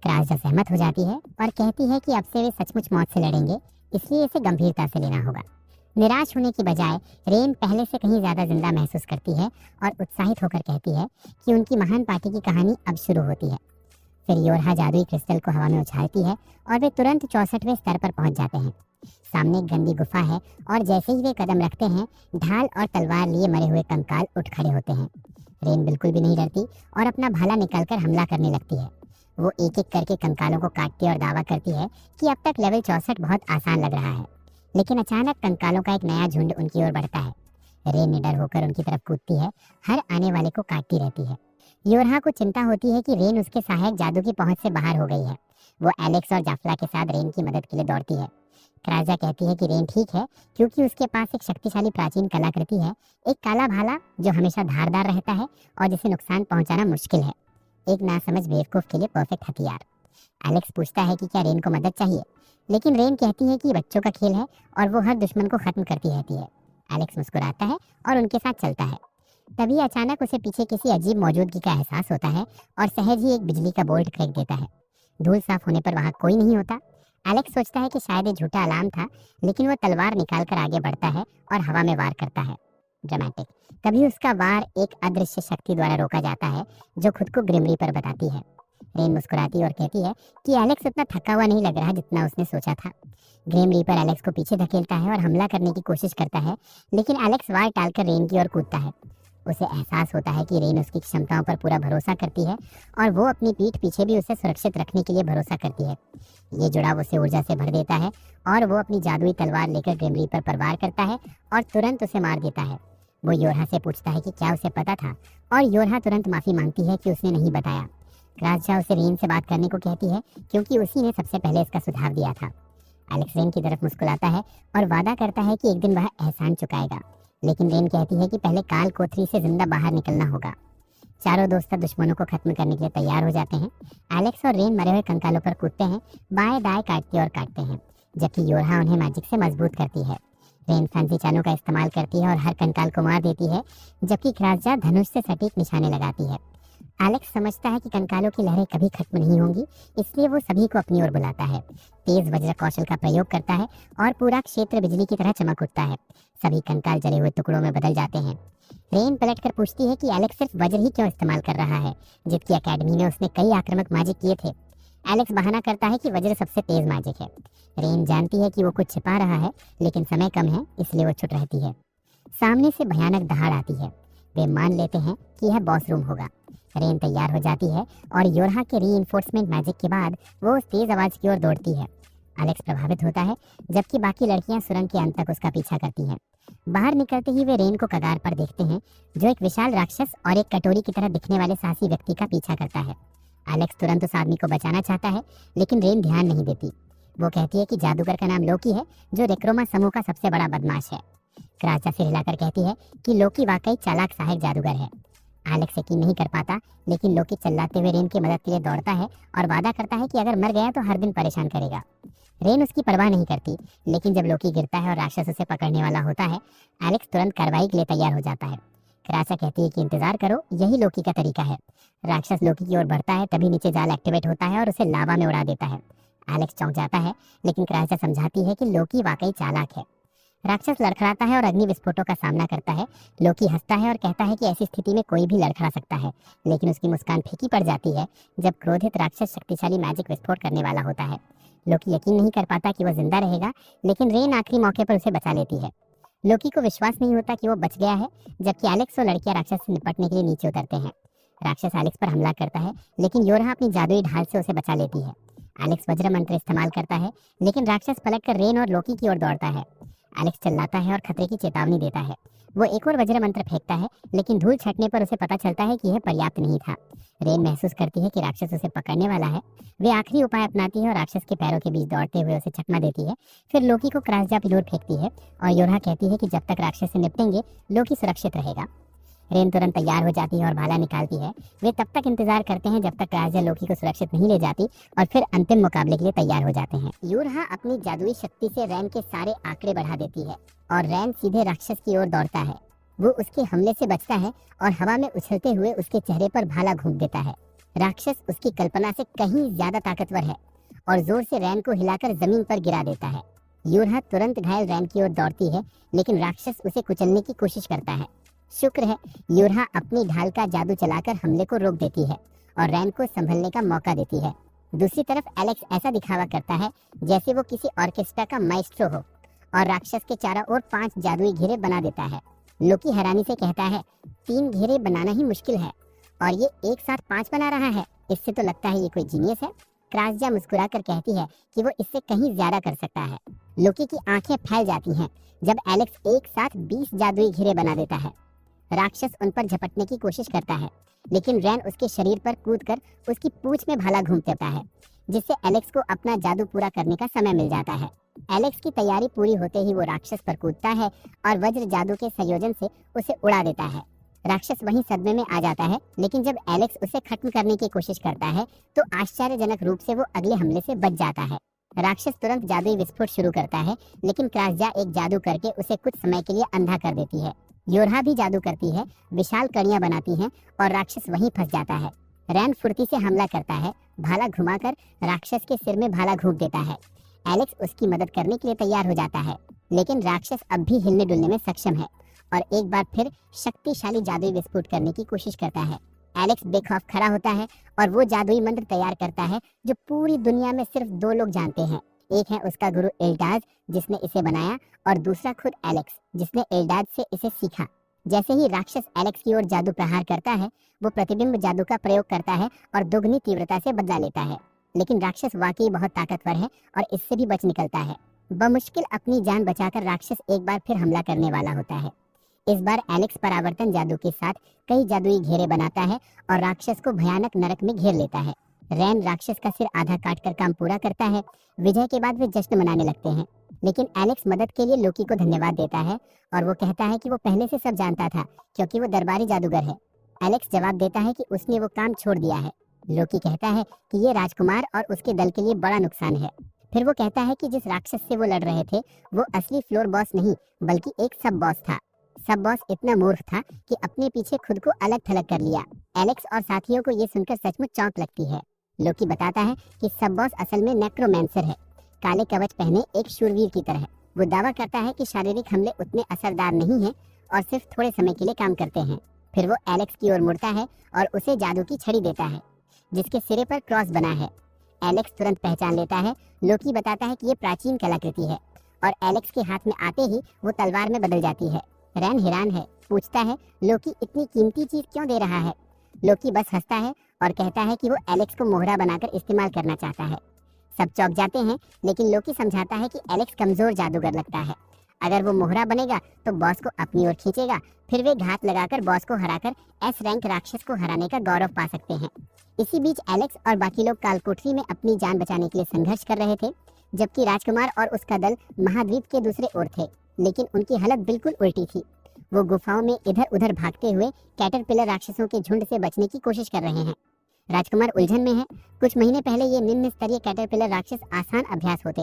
क्रासजा सहमत हो जाती है और कहती है कि अब से वे सचमुच मौत से लड़ेंगे, इसलिए इसे गंभीरता से लेना होगा। निराश होने की बजाय रेन पहले से कहीं ज्यादा जिंदा महसूस करती है और उत्साहित होकर कहती है कि उनकी महान पार्टी की कहानी अब शुरू होती है। फिर योरहा जादुई क्रिस्टल को हवा में उछालती है और वे तुरंत 64वें स्तर पर पहुंच जाते हैं। सामने एक गंदी गुफा है और जैसे ही वे कदम रखते हैं, ढाल और तलवार लिए मरे हुए कंकाल उठ खड़े होते हैं। रेन बिल्कुल भी नहीं डरती और अपना भाला निकालकर हमला करने लगती है। वो एक एक करके कंकालों को काटती और दावा करती है कि अब तक लेवल 64 बहुत आसान लग रहा है, लेकिन अचानक कंकालों का एक नया झुंड उनकी ओर बढ़ता है। रेन निडर होकर उनकी तरफ कूदती है, हर आने वाले को काटती रहती है। योरहा को चिंता होती है कि रेन उसके सहायक जादू की पहुंच से बाहर हो गई है। वो एलेक्स और जाफला के साथ रेन की मदद के लिए दौड़ती है। क्रासजा कहती है कि रेन ठीक है, क्योंकि उसके पास एक शक्तिशाली प्राचीन कलाकृति है, एक काला भाला जो हमेशा धारदार रहता है और जिसे नुकसान पहुंचाना मुश्किल है। एक नासमझ बेवकूफ के लिए परफेक्ट हथियार। एलेक्स पूछता है कि क्या रेन को मदद चाहिए, लेकिन रेन कहती है कि बच्चों का खेल है और वो हर दुश्मन को खत्म करती रहती है। एलेक्स मुस्कुराता है और उनके साथ चलता है। तभी अचानक उसे पीछे किसी अजीब मौजूदगी का एहसास होता है और सहज ही एक बिजली का बोल्ट फेंक देता है। धूल साफ होने पर वहाँ कोई नहीं होता। एलेक्स सोचता है कि शायद ये झूठा अलार्म था, लेकिन वो तलवार निकालकर आगे बढ़ता है और हवा में वार करता है। ड्रामेटिक। तभी उसका वार एक अदृश्य शक्ति द्वारा रोका जाता है, जो खुद को ग्रिम रीपर बताती है। रेन मुस्कुराती और कहती है कि एलेक्स उतना थका हुआ नहीं लग रहा जितना उसने सोचा था। ग्रिम रीपर एलेक्स को पीछे धकेलता है और हमला करने की कोशिश करता है, लेकिन एलेक्स वार टालकर रेन की ओर कूदता है। उसे एहसास होता है कि रेन उसकी क्षमताओं पर पूरा भरोसा करती है और वो अपनी पीठ पीछे भी उसे सुरक्षित रखने के लिए भरोसा करती है। ये जुड़ाव उसे ऊर्जा से भर देता है और वो अपनी जादुई तलवार लेकर ग्रिम रीपर पर वार करता है और तुरंत उसे मार देता है। वो योरहा से पूछता है कि क्या उसे पता था, और योरहा तुरंत माफी मांगती है कि उसने नहीं बताया। क्रासजा उसे रेन से बात करने को कहती है, क्योंकि उसी ने सबसे पहले इसका सुझाव दिया था। एलेक्स रेन की तरफ मुस्कुराता है और वादा करता है कि एक दिन वह एहसान चुकाएगा, लेकिन रेन कहती है कि पहले काल कोठरी से जिंदा बाहर निकलना होगा। चारों दोस्त दुश्मनों को खत्म करने के लिए तैयार हो जाते हैं। एलेक्स और रेन मरे हुए कंकालों पर कूदते हैं, बाएं दाएं काटते और काटते हैं, जबकि योरहा उन्हें मैजिक से मजबूत करती है। रेन फैंसी चालों का इस्तेमाल करती है और हर कंकाल को मार देती है, जबकि क्रासजा धनुष से सटीक निशाने लगाती है। एलेक्स समझता है कि कंकालों की लहरें कभी खत्म नहीं होंगी, इसलिए वो सभी को अपनी ओर बुलाता है। तेज वज्र कौशल का प्रयोग करता है और पूरा क्षेत्र बिजली की तरह चमक उठता है। सभी कंकाल जले हुए टुकड़ों में बदल जाते हैं। रेन पलटकर पूछती है कि एलेक्स सिर्फ वज्र ही क्यों इस्तेमाल कर रहा है, जबकि अकेडमी में उसने कई आक्रामक मैजिक किए थे। एलेक्स बहाना करता है कि वज्र सबसे तेज मैजिक है। रेन जानती है कि वो कुछ छिपा रहा है, लेकिन समय कम है, इसलिए वो चुप रहती है। सामने से भयानक दहाड़ आती है। वे मान लेते हैं कि यह बॉस रूम होगा। रेन तैयार हो जाती है और योरहा के रीइंफोर्समेंट मैजिक के बाद वो उस तेज आवाज की ओर दौड़ती है। एलेक्स प्रभावित होता है, जबकि बाकी लड़कियां सुरंग के अंत तक उसका पीछा करती हैं। बाहर निकलते ही वे रेन को कगार पर देखते हैं, जो एक विशाल राक्षस और एक कटोरी की तरह दिखने वाले साहसी व्यक्ति का पीछा करता है। एलेक्स तुरंत उस आदमी को बचाना चाहता है, लेकिन रेन ध्यान नहीं देती। वो कहती है कि जादूगर का नाम लोकी है, जो रेक्रोमा समूह का सबसे बड़ा बदमाश है। क्रासजा सिर हिलाकर कहती है कि लोकी वाकई चालाक सहायक जादूगर है। एलेक्स यकीन नहीं कर पाता, लेकिन लोकी चिल्लाते हुए रेन की मदद के लिए दौड़ता है और वादा करता है कि अगर मर गया तो हर दिन परेशान करेगा। रेन उसकी परवाह नहीं करती, लेकिन जब लोकी गिरता है और राक्षस उसे पकड़ने वाला होता है, एलेक्स तुरंत कार्रवाई के लिए तैयार हो जाता है। क्रासजा कहती है कि इंतजार करो, यही लोकी का तरीका है। राक्षस लोकी की ओर बढ़ता है, तभी नीचे जाल एक्टिवेट होता है और उसे लावा में उड़ा देता है। एलेक्स चौंक जाता है, लेकिन क्रासजा समझाती है कि लोकी वाकई चालाक है। राक्षस लड़खड़ाता है और अग्नि विस्फोटों का सामना करता है। लोकी हंसता है और कहता है कि ऐसी स्थिति में कोई भी लड़खड़ा सकता है, लेकिन उसकी मुस्कान फीकी पड़ जाती है जब क्रोधित राक्षस शक्तिशाली मैजिक विस्फोट करने वाला होता है। लोकी यकीन नहीं कर पाता कि वो जिंदा रहेगा, लेकिन रेन आखिरी मौके पर उसे बचा लेती है। लोकी को विश्वास नहीं होता कि वो बच गया है, जबकि एलेक्स और लड़कियां राक्षस से निपटने के लिए नीचे उतरते हैं। राक्षस एलेक्स पर हमला करता है, लेकिन योरहा अपनी जादुई ढाल से उसे बचा लेती है। एलेक्स वज्र मंत्र इस्तेमाल करता है, लेकिन राक्षस पलटकर रेन और लोकी की ओर दौड़ता है। एलेक्स चिल्लाता है और खतरे की चेतावनी देता है। वो एक और वज्र मंत्र फेंकता है, लेकिन धूल छटने पर उसे पता चलता है कि यह पर्याप्त नहीं था। रेन महसूस करती है कि राक्षस उसे पकड़ने वाला है। वे आखिरी उपाय अपनाती है और राक्षस के पैरों के बीच दौड़ते हुए उसे चकमा देती है। फिर लोकी को क्रासजा पिलूर फेंकती है और योरहा कहती है कि जब तक राक्षस से निपटेंगे लोकी सुरक्षित रहेगा। रेन तुरंत तैयार हो जाती है और भाला निकालती है। वे तब तक इंतजार करते हैं जब तक क्रासजा लोकी को सुरक्षित नहीं ले जाती, और फिर अंतिम मुकाबले के लिए तैयार हो जाते हैं। योरहा अपनी जादुई शक्ति से रैन के सारे आंकड़े बढ़ा देती है और रैन सीधे राक्षस की ओर दौड़ता है। वो उसके हमले से बचता है और हवा में उछलते हुए उसके चेहरे पर भाला घूम देता है। राक्षस उसकी कल्पना से कहीं ज्यादा ताकतवर है और जोर से रैन को हिलाकर जमीन पर गिरा देता है। योरहा तुरंत घायल रैन की ओर दौड़ती है, लेकिन राक्षस उसे कुचलने की कोशिश करता है। शुक्र है योरहा अपनी ढाल का जादू चलाकर हमले को रोक देती है और रैन को संभलने का मौका देती है। दूसरी तरफ एलेक्स ऐसा दिखावा करता है जैसे वो किसी ऑर्केस्ट्रा का माइस्ट्रो हो और राक्षस के चारों ओर 5 जादुई घेरे बना देता है। लोकी हैरानी से कहता है, 3 घेरे बनाना ही मुश्किल है और ये एक साथ 5 बना रहा है, इससे तो लगता है ये कोई जीनियस है। क्रासजा मुस्कुराकर कहती है कि वो इससे कहीं ज्यादा कर सकता है। लोकी की आंखें फैल जाती हैं जब एलेक्स एक साथ 20 जादुई घेरे बना देता है। राक्षस उन पर झपटने की कोशिश करता है, लेकिन रैन उसके शरीर पर कूदकर उसकी पूंछ में भाला घूम देता है, जिससे एलेक्स को अपना जादू पूरा करने का समय मिल जाता है। एलेक्स की तैयारी पूरी होते ही वो राक्षस पर कूदता है और वज्र जादू के संयोजन से उसे उड़ा देता है। राक्षस वहीं सदमे में आ जाता है, लेकिन जब एलेक्स उसे खत्म करने की कोशिश करता है तो आश्चर्यजनक रूप से वो अगले हमले से बच जाता है। राक्षस तुरंत जादुई विस्फोट शुरू करता है, लेकिन क्रासजा एक जादू करके उसे कुछ समय के लिए अंधा कर देती है। योरहा भी जादू करती है, विशाल कड़ियां बनाती हैं और राक्षस वहीं फंस जाता है। रैन फुर्ती से हमला करता है, भाला घुमाकर राक्षस के सिर में भाला घूंप देता है। एलेक्स उसकी मदद करने के लिए तैयार हो जाता है, लेकिन राक्षस अब भी हिलने डुलने में सक्षम है और एक बार फिर शक्तिशाली जादुई विस्फोट करने की कोशिश करता है। एलेक्स बेखौफ खड़ा होता है और वो जादुई मंत्र तैयार करता है जो पूरी दुनिया में सिर्फ 2 लोग जानते हैं। एक है उसका गुरु एल्डाज, जिसने इसे बनाया, और दूसरा खुद एलेक्स, जिसने एल्डाज से इसे सीखा। जैसे ही राक्षस एलेक्स की ओर जादू प्रहार करता है, वो प्रतिबिंब जादू का प्रयोग करता है और दोगुनी तीव्रता से बदला लेता है। लेकिन राक्षस वाकई बहुत ताकतवर है और इससे भी बच निकलता है। बमुश्किल अपनी जान बचाकर राक्षस एक बार फिर हमला करने वाला होता है। इस बार एलेक्स परावर्तन जादू के साथ कई जादुई घेरे बनाता है और राक्षस को भयानक नरक में घेर लेता है। रैन राक्षस का सिर आधा काटकर काम पूरा करता है। विजय के बाद वे जश्न मनाने लगते हैं, लेकिन एलेक्स मदद के लिए लोकी को धन्यवाद देता है और वो कहता है कि वो पहले से सब जानता था क्योंकि वो दरबारी जादूगर है। एलेक्स जवाब देता है कि उसने वो काम छोड़ दिया है। लोकी कहता है कि ये राजकुमार और उसके दल के लिए बड़ा नुकसान है। फिर वो कहता है कि जिस राक्षस से वो लड़ रहे थे वो असली फ्लोर बॉस नहीं बल्कि एक सब बॉस था। सब बॉस इतना मूर्ख था कि अपने पीछे खुद को अलग थलग कर लिया। एलेक्स और साथियों को ये सुनकर सचमुच चौंक लगती है। लोकी बताता है कि सब बॉस असल में नेक्रोमैंसर है, काले कवच पहने एक शूरवीर की तरह। वो दावा करता है कि शारीरिक हमले उतने असरदार नहीं हैं और सिर्फ थोड़े समय के लिए काम करते हैं। फिर वो एलेक्स की ओर मुड़ता है और उसे जादू की छड़ी देता है जिसके सिरे पर क्रॉस बना है। एलेक्स तुरंत पहचान लेता है। लोकी बताता है कि ये प्राचीन कलाकृति है और एलेक्स के हाथ में आते ही वो तलवार में बदल जाती है। रैन हैरान है, पूछता है लोकी इतनी कीमती चीज क्यों दे रहा है। लोकी बस हंसता है और कहता है कि वो एलेक्स को मोहरा बनाकर इस्तेमाल करना चाहता है। सब चौंक जाते हैं, लेकिन लोकी समझाता है कि एलेक्स कमजोर जादूगर लगता है। अगर वो मोहरा बनेगा तो बॉस को अपनी ओर खींचेगा, फिर वे घात लगाकर बॉस को हराकर एस रैंक राक्षस को हराने का गौरव पा सकते हैं। इसी बीच एलेक्स और बाकी लोग कालकोठरी में अपनी जान बचाने के लिए संघर्ष कर रहे थे, जबकि राजकुमार और उसका दल महाद्वीप के दूसरे ओर थे, लेकिन उनकी हालत बिल्कुल उल्टी थी। वो गुफाओं में इधर उधर भागते हुए कैटरपिलर राक्षसों के झुंड से बचने की कोशिश कर रहे हैं। राजकुमार उलझन में है। कुछ महीने पहले ये निम्न स्तरीय कैटरपिलर राक्षस आसान अभ्यास होते,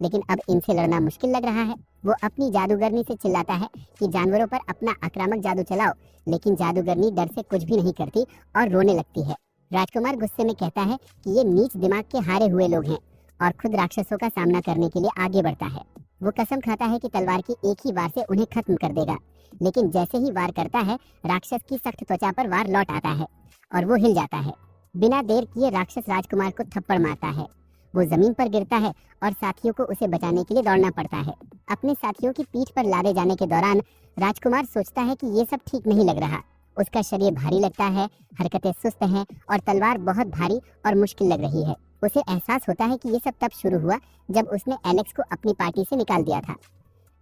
लेकिन अब इनसे लड़ना मुश्किल लग रहा है। वो अपनी जादूगरनी से चिल्लाता है कि जानवरों पर अपना आक्रामक जादू चलाओ, लेकिन जादूगरनी डर से कुछ भी नहीं करती और रोने लगती है। राजकुमार गुस्से में कहता है कि ये नीच दिमाग के हारे हुए लोग हैं और खुद राक्षसों का सामना करने के लिए आगे बढ़ता है। वो कसम खाता है कि तलवार की एक ही वार से उन्हें खत्म कर देगा, लेकिन जैसे ही वार करता है राक्षस की सख्त त्वचा पर वार लौट आता है और वो हिल जाता है। बिना देर किए राक्षस राजकुमार को थप्पड़ मारता है। वो जमीन पर गिरता है और साथियों को उसे बचाने के लिए दौड़ना पड़ता है। अपने साथियों की पीठ पर लादे जाने के दौरान राजकुमार सोचता है कि ये सब ठीक नहीं लग रहा। उसका शरीर भारी लगता है, हरकतें सुस्त हैं और तलवार बहुत भारी और मुश्किल लग रही है। उसे एहसास होता है कि ये सब तब शुरू हुआ जब उसने एलेक्स को अपनी पार्टी से निकाल दिया था।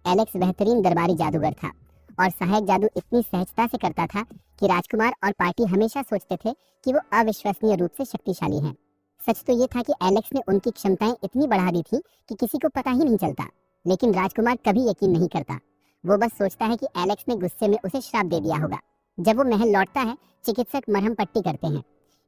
एलेक्स बेहतरीन दरबारी जादूगर था और सहायक जादू इतनी सहजता से करता था कि राजकुमार और पार्टी हमेशा सोचते थे कि वो अविश्वसनीय रूप से शक्तिशाली हैं। सच तो ये था कि एलेक्स ने उनकी क्षमताएं इतनी बढ़ा दी थी कि किसी को पता ही नहीं चलता, लेकिन राजकुमार कभी यकीन नहीं करता। वो बस सोचता है कि एलेक्स ने गुस्से में उसे श्राप दे दिया होगा। जब वो महल लौटता है, चिकित्सक मरहम पट्टी करते हैं।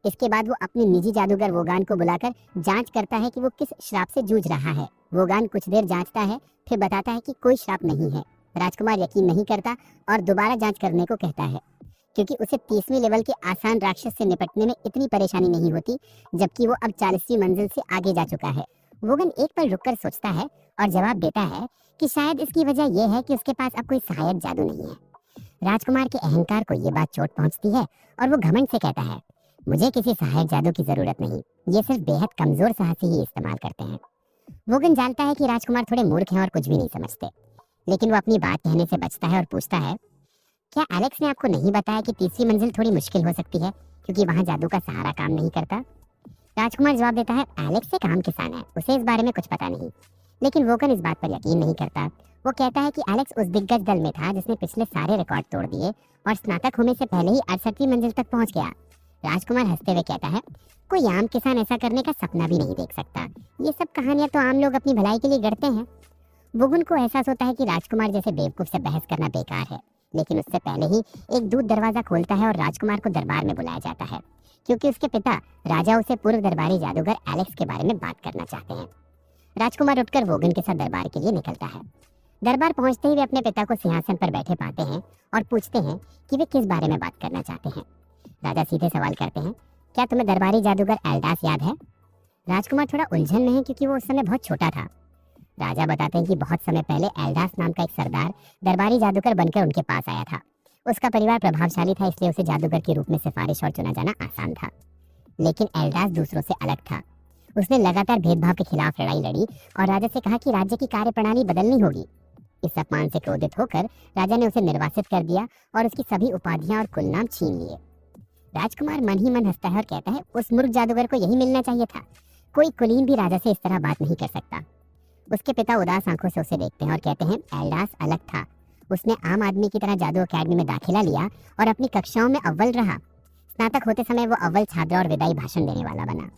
इसके बाद वो अपने निजी जादूगर वोगान को बुलाकर जांच करता है कि वो किस श्राप से जूझ रहा है। वोगान कुछ देर जांचता है, फिर बताता है कि कोई श्राप नहीं है। राजकुमार यकीन नहीं करता और दोबारा जांच करने को कहता है, क्योंकि उसे 30वीं लेवल के आसान राक्षस से निपटने में इतनी परेशानी नहीं होती, जबकि वो अब 40वीं मंजिल से आगे जा चुका है। वोगन एक पल रुककर सोचता है और जवाब देता है कि शायद इसकी वजह यह है कि उसके पास अब कोई सहायक जादू नहीं है। राजकुमार के अहंकार को ये बात चोट पहुंचती है और वो घमंड से कहता है, मुझे किसी सहायक जादू की जरूरत नहीं, ये सिर्फ बेहद कमजोर साहसी ही इस्तेमाल करते हैं। वोगन जानता है कि राजकुमार थोड़े मूर्ख हैं और कुछ भी नहीं समझते, लेकिन वो अपनी बात कहने से बचता है और पूछता है, क्या एलेक्स ने आपको नहीं बताया कि 30वीं मंजिल थोड़ी मुश्किल हो सकती है क्योंकि वहाँ जादू का सहारा काम नहीं करता? राजकुमार जवाब देता है, एलेक्स एक आम किसान है, उसे इस बारे में कुछ पता नहीं। लेकिन वोगन इस बात पर यकीन नहीं करता। वो कहता है कि एलेक्स उस दिग्गज दल में था जिसने पिछले सारे रिकॉर्ड तोड़ दिए और स्नातक होने से पहले ही 68वीं मंजिल तक पहुंच गया। राजकुमार हंसते हुए कहता है, कोई आम किसान ऐसा करने का सपना भी नहीं देख सकता। ये सब कहानियां तो आम लोग अपनी भलाई के लिए गढ़ते हैं। वोगन को एहसास होता है कि राजकुमार जैसे बेवकूफ से बहस करना बेकार है, लेकिन उससे पहले ही एक दूत दरवाजा खोलता है और राजकुमार को दरबार में बुलाया जाता है, क्योंकि उसके पिता राजा उसे पूर्व दरबारी जादूगर एलेक्स के बारे में बात करना चाहते हैं। राजकुमार उठकर वोगन के साथ दरबार के लिए निकलता है। दरबार पहुंचते ही वे अपने पिता को सिंहासन पर बैठे पाते हैं और पूछते हैं कि वे किस बारे में बात करना चाहते हैं। राजा सीधे सवाल करते हैं, क्या तुम्हें दरबारी जादूगर एल्डास याद है? राजकुमार थोड़ा उलझन में है क्योंकि वो उस समय बहुत छोटा था। राजा बताते हैं कि बहुत समय पहले एल्डास नाम का एक सरदार दरबारी जादूगर बनकर उनके पास आया था। उसका परिवार प्रभावशाली था, इसलिए उसे जादूगर के रूप में सिफारिश और चुना जाना आसान था। लेकिन एल्डास दूसरों से अलग था। उसने लगातार भेदभाव के खिलाफ लड़ाई लड़ी और राजा से कहा कि राज्य की कार्यप्रणाली बदलनी होगी। इस अपमान से क्रोधित होकर राजा ने उसे निर्वासित कर दिया और उसकी सभी उपाधियां और कुलनाम छीन लिए। राजकुमार मन ही मन हंसता है और कहता है, उस मूर्ख जादूगर को यही मिलना चाहिए था। कोई कुलीन भी राजा से इस तरह बात नहीं कर सकता। उसके पिता उदास आंखों से उसे देखते हैं और कहते हैं, एल्डास अलग था। उसने आम आदमी की तरह जादू अकेडमी में दाखिला लिया और अपनी कक्षाओं में अव्वल रहा। स्नातक होते समय वो अव्वल छात्र और विदाई भाषण देने वाला बना।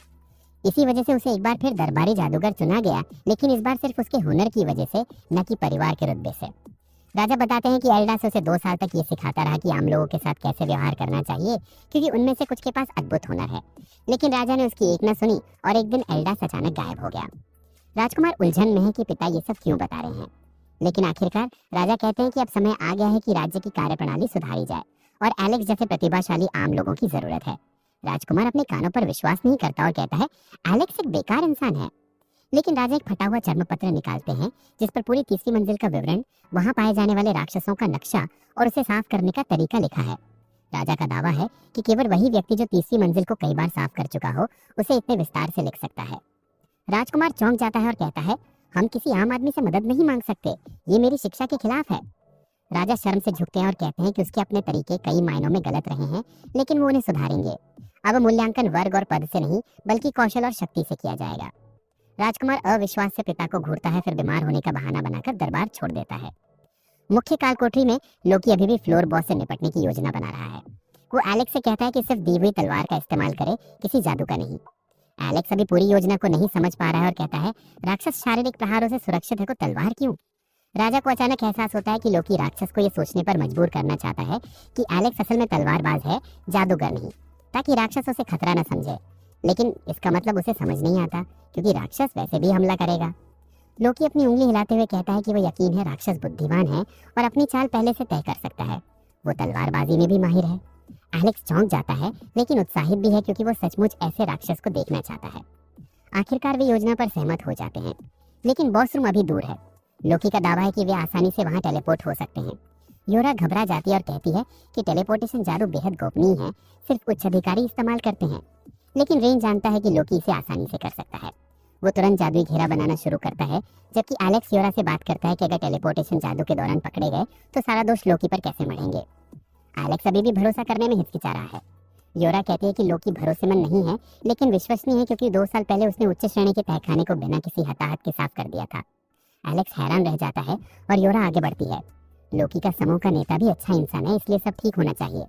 इसी वजह से उसे एक बार फिर दरबारी जादूगर चुना गया, लेकिन इस बार सिर्फ उसके हुनर की वजह से, न कि परिवार के रुतबे से। राजा बताते हैं कि एल्डास उसे 2 साल तक ये सिखाता रहा कि आम लोगों के साथ कैसे व्यवहार करना चाहिए, क्योंकि उनमें से कुछ के पास अद्भुत हुनर है। लेकिन राजा ने उसकी एक न सुनी और एक दिन एल्डास अचानक गायब हो गया। राजकुमार उलझन में है कि पिता ये सब क्यों बता रहे हैं, लेकिन आखिरकार राजा कहते हैं कि अब समय आ गया है कि राज्य की कार्यप्रणाली सुधारी जाए और एलेक्स जैसे प्रतिभाशाली आम लोगों की जरूरत है। राजकुमार अपने कानों पर विश्वास नहीं करता और कहता है, एलेक्स एक बेकार इंसान है। लेकिन राजा एक फटा हुआ चर्म पत्र निकालते हैं जिस पर पूरी 30वीं मंजिल का विवरण, वहां पाए जाने वाले राक्षसों का नक्शा और उसे साफ करने का तरीका लिखा है। राजा का दावा है कि केवल वही व्यक्ति जो 30वीं मंजिल को कई बार साफ कर चुका हो उसे इतने विस्तार से लिख सकता है। राजकुमार चौंक जाता है और कहता है, हम किसी आम आदमी से मदद नहीं मांग सकते, ये मेरी शिक्षा के खिलाफ है। राजा शर्म से झुकते हैं और कहते हैं कि उसके अपने तरीके कई मायनों में गलत रहे हैं, लेकिन वो उन्हें सुधारेंगे। अब मूल्यांकन वर्ग और पद से नहीं बल्कि कौशल और शक्ति से किया जाएगा। राजकुमार अविश्वास से पिता को घूरता है, फिर बीमार होने का बहाना बनाकर दरबार छोड़ देता है। मुख्य काल कोठरी में लोकी अभी भी फ्लोर बॉस से निपटने की योजना बना रहा है। वो एलेक्स से कहता है कि सिर्फ दी हुई तलवार का इस्तेमाल करे, किसी जादू का नहीं। एलेक्स अभी पूरी योजना को नहीं समझ पा रहा है और कहता है, राक्षस शारीरिक प्रहारों से सुरक्षित है तो तलवार क्यों? राजा को अचानक एहसास होता है कि लोकी राक्षस को ये सोचने पर मजबूर करना चाहता है कि एलेक्स असल में तलवारबाज है, जादूगर नहीं, ताकि राक्षस उसे खतरा न समझे। लेकिन इसका मतलब उसे समझ नहीं आता, क्योंकि राक्षस वैसे भी हमला करेगा। लोकी अपनी उंगली हिलाते हुए कहता है कि वो यकीन है राक्षस बुद्धिमान है और अपनी चाल पहले से तय कर सकता है। वो तलवारबाजी में भी माहिर है। एलेक्स चौंक जाता है, लेकिन उत्साहित भी है क्योंकि वो सचमुच ऐसे राक्षस को देखना चाहता है। आखिरकार वे योजना पर सहमत हो जाते हैं, लेकिन बॉस रूम अभी दूर है। लोकी का दावा है कि वे आसानी से वहां टेलीपोर्ट हो सकते हैं। योरा घबरा जाती है और कहती है कि टेलीपोर्टेशन जादू बेहद गोपनीय है, सिर्फ उच्च अधिकारी इस्तेमाल करते हैं। लेकिन रेन जानता है कि लोकी इसे आसानी से कर सकता है। वो तुरंत जादुई घेरा बनाना शुरू करता है, जबकि एलेक्स योरा से बात करता है कि अगर टेलीपोर्टेशन जादू के दौरान पकड़े गए तो सारा दोष लोकी पर कैसे मढ़ेंगे। एलेक्स अभी भी भरोसा करने में हिचकिचा रहा है। योरा कहती है कि लोकी भरोसेमंद नहीं है, लेकिन विश्वसनीय है, क्योंकि 2 साल पहले उसने उच्च श्रेणी के तहखाने को बिना किसी हताहत के साफ कर दिया था। एलेक्स हैरान रह जाता है और योरा आगे बढ़ती है। लोकी का समूह का नेता भी अच्छा इंसान है, इसलिए सब ठीक होना चाहिए।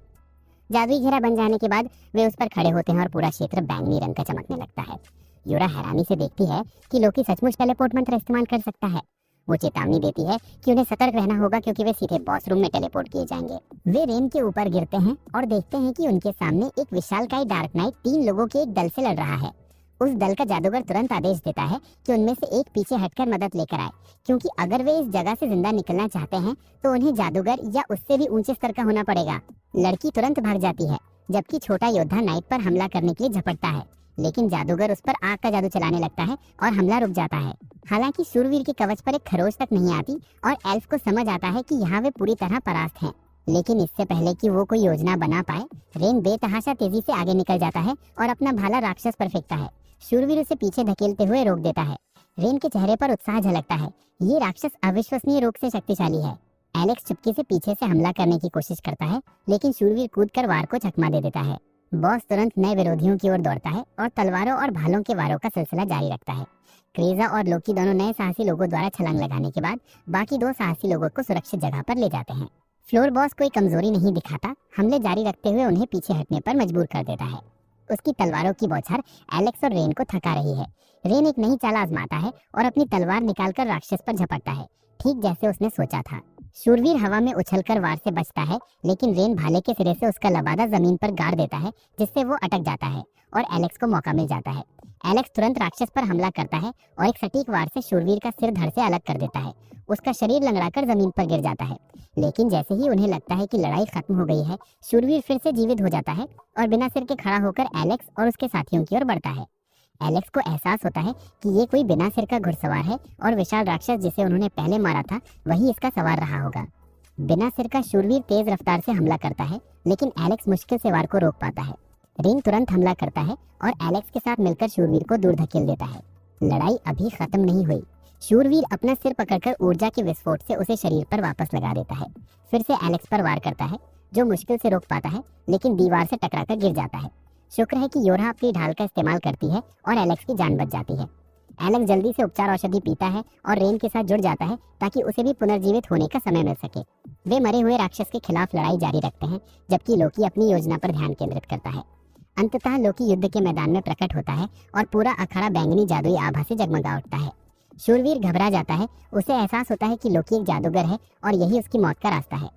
जादुई घेरा बन जाने के बाद वे उस पर खड़े होते हैं और पूरा क्षेत्र बैंगनी रंग का चमकने लगता है। योरा हैरानी से देखती है कि लोकी सचमुच टेलीपोर्ट मंत्र इस्तेमाल कर सकता है। वो चेतावनी देती है कि उन्हें सतर्क रहना होगा, क्योंकि वे सीधे बॉस रूम में टेलीपोर्ट किए जाएंगे। वे रेन के ऊपर गिरते हैं और देखते हैं कि उनके सामने एक विशालकाय डार्क नाइट 3 लोगों के एक दल से लड़ रहा है। उस दल का जादूगर तुरंत आदेश देता है कि उनमें से एक पीछे हटकर मदद लेकर आए, क्योंकि अगर वे इस जगह से जिंदा निकलना चाहते हैं तो उन्हें जादूगर या उससे भी ऊंचे स्तर का होना पड़ेगा। लड़की तुरंत भाग जाती है, जबकि छोटा योद्धा नाइट पर हमला करने के लिए झपटता है, लेकिन जादूगर उस पर आग का जादू चलाने लगता है और हमला रुक जाता है। हालांकि शूरवीर के कवच पर एक खरोच तक नहीं आती और एल्फ को समझ आता है कि यहाँ वे पूरी तरह परास्त हैं। लेकिन इससे पहले कि वो कोई योजना बना पाए, रेन बेतहाशा तेजी से आगे निकल जाता है और अपना भाला राक्षस पर फेंकता है। शूरवीर उसे पीछे धकेलते हुए रोक देता है। रेन के चेहरे पर उत्साह झलकता है। ये राक्षस अविश्वसनीय रूप से शक्तिशाली है। एलेक्स चुपके से पीछे से हमला करने की कोशिश करता है, लेकिन शूरवीर कूदकर वार को चकमा दे देता है। बॉस तुरंत नए विरोधियों की ओर दौड़ता है और तलवारों और भालों के वारों का सिलसिला जारी रखता है। क्रेजा और लोकी दोनों नए साहसी लोगों द्वारा छलांग लगाने के बाद बाकी 2 साहसी लोगों को सुरक्षित जगह पर ले जाते हैं। फ्लोर बॉस कोई कमजोरी नहीं दिखाता, हमले जारी रखते हुए उन्हें पीछे हटने पर मजबूर कर देता है। उसकी तलवारों की बौछार एलेक्स और रेन को थका रही है। रेन एक नई चाल आजमाता है और अपनी तलवार निकालकर राक्षस पर झपटता है, ठीक जैसे उसने सोचा था। शूरवीर हवा में उछलकर वार से बचता है, लेकिन रेन भाले के सिरे से उसका लबादा जमीन पर गाड़ देता है, जिससे वो अटक जाता है और एलेक्स को मौका मिल जाता है। एलेक्स तुरंत राक्षस पर हमला करता है और एक सटीक वार से शूरवीर का सिर धड़ से अलग कर देता है। उसका शरीर लंगड़ाकर जमीन पर गिर जाता है, लेकिन जैसे ही उन्हें लगता है कि लड़ाई खत्म हो गई है, शूरवीर फिर से जीवित हो जाता है और बिना सिर के खड़ा होकर एलेक्स और उसके साथियों की ओर बढ़ता है। एलेक्स को एहसास होता है कि ये कोई बिना सिर का घुड़सवार है और विशाल राक्षस जिसे उन्होंने पहले मारा था वही इसका सवार रहा होगा। बिना सिर का शूरवीर तेज रफ्तार से हमला करता है, लेकिन एलेक्स मुश्किल से वार को रोक पाता है। रेन तुरंत हमला करता है और एलेक्स के साथ मिलकर शूरवीर को दूर धकेल देता है। लड़ाई अभी खत्म नहीं हुई। शूरवीर अपना सिर पकड़कर ऊर्जा के विस्फोट से उसे शरीर पर वापस लगा देता है। फिर से एलेक्स पर वार करता है, जो मुश्किल से रोक पाता है, लेकिन दीवार से टकराकर गिर जाता है। शुक्र है कि योरा अपनी ढाल का इस्तेमाल करती है और एलेक्स की जान बच जाती है। एलेक्स जल्दी से उपचार औषधि पीता है और रेन के साथ जुड़ जाता है ताकि उसे भी पुनर्जीवित होने का समय मिल सके। वे मरे हुए राक्षस के खिलाफ लड़ाई जारी रखते हैं, जबकि लोकी अपनी योजना पर ध्यान केंद्रित करता है। अंततः लोकी युद्ध के मैदान में प्रकट होता है और पूरा अखाड़ा बैंगनी जादुई आभा से जगमगा उठता है। शूरवीर घबरा जाता है। उसे एहसास होता है कि लोकी एक जादूगर है और यही उसकी मौत का रास्ता है।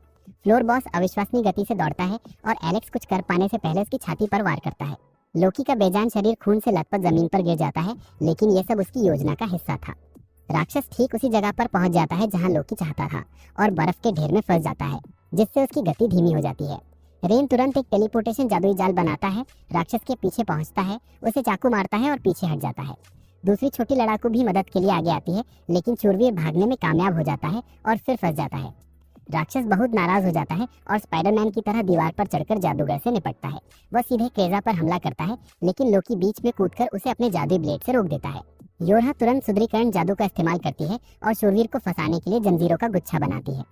फ्लोर बॉस अविश्वसनीय गति से दौड़ता है और एलेक्स कुछ कर पाने से पहले उसकी छाती पर वार करता है। लोकी का बेजान शरीर खून से लथपथ जमीन पर गिर जाता है, लेकिन यह सब उसकी योजना का हिस्सा था। राक्षस ठीक उसी जगह पर पहुंच जाता है जहां लोकी चाहता था और बर्फ के ढेर में फंस जाता है, जिससे उसकी गति धीमी हो जाती है। रेन तुरंत एक टेलीपोर्टेशन जादुई जाल बनाता है, राक्षस के पीछे पहुंचता है, उसे चाकू मारता है और पीछे हट जाता है। दूसरी छोटी लड़ाकू भी मदद के लिए आगे आती है, लेकिन शूरवीर भागने में कामयाब हो जाता है और फिर फंस जाता है। राक्षस बहुत नाराज हो जाता है और स्पाइडरमैन की तरह दीवार पर चढ़कर जादूगर से निपटता है। वह सीधे क्रेजा पर हमला करता है, लेकिन लोकी बीच में कूदकर उसे अपने जादुई ब्लेड से रोक देता है। योरा तुरंत सुदृढ़ीकरण जादू का इस्तेमाल करती है और शूरवीर को फंसाने के लिए जंजीरों का गुच्छा बनाती है।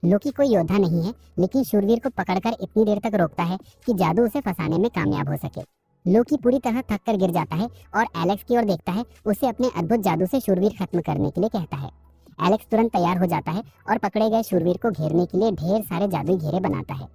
लोकी कोई योद्धा नहीं है, लेकिन शूरवीर को पकड़कर इतनी देर तक रोकता है कि जादू उसे फंसाने में कामयाब हो सके। लोकी पूरी तरह थक कर गिर जाता है और एलेक्स की ओर देखता है। उसे अपने अद्भुत जादू से शूरवीर खत्म करने के लिए कहता है। एलेक्स तुरंत तैयार हो जाता है और पकड़े गए शूरवीर को घेरने के लिए ढेर सारे जादुई घेरे बनाता है।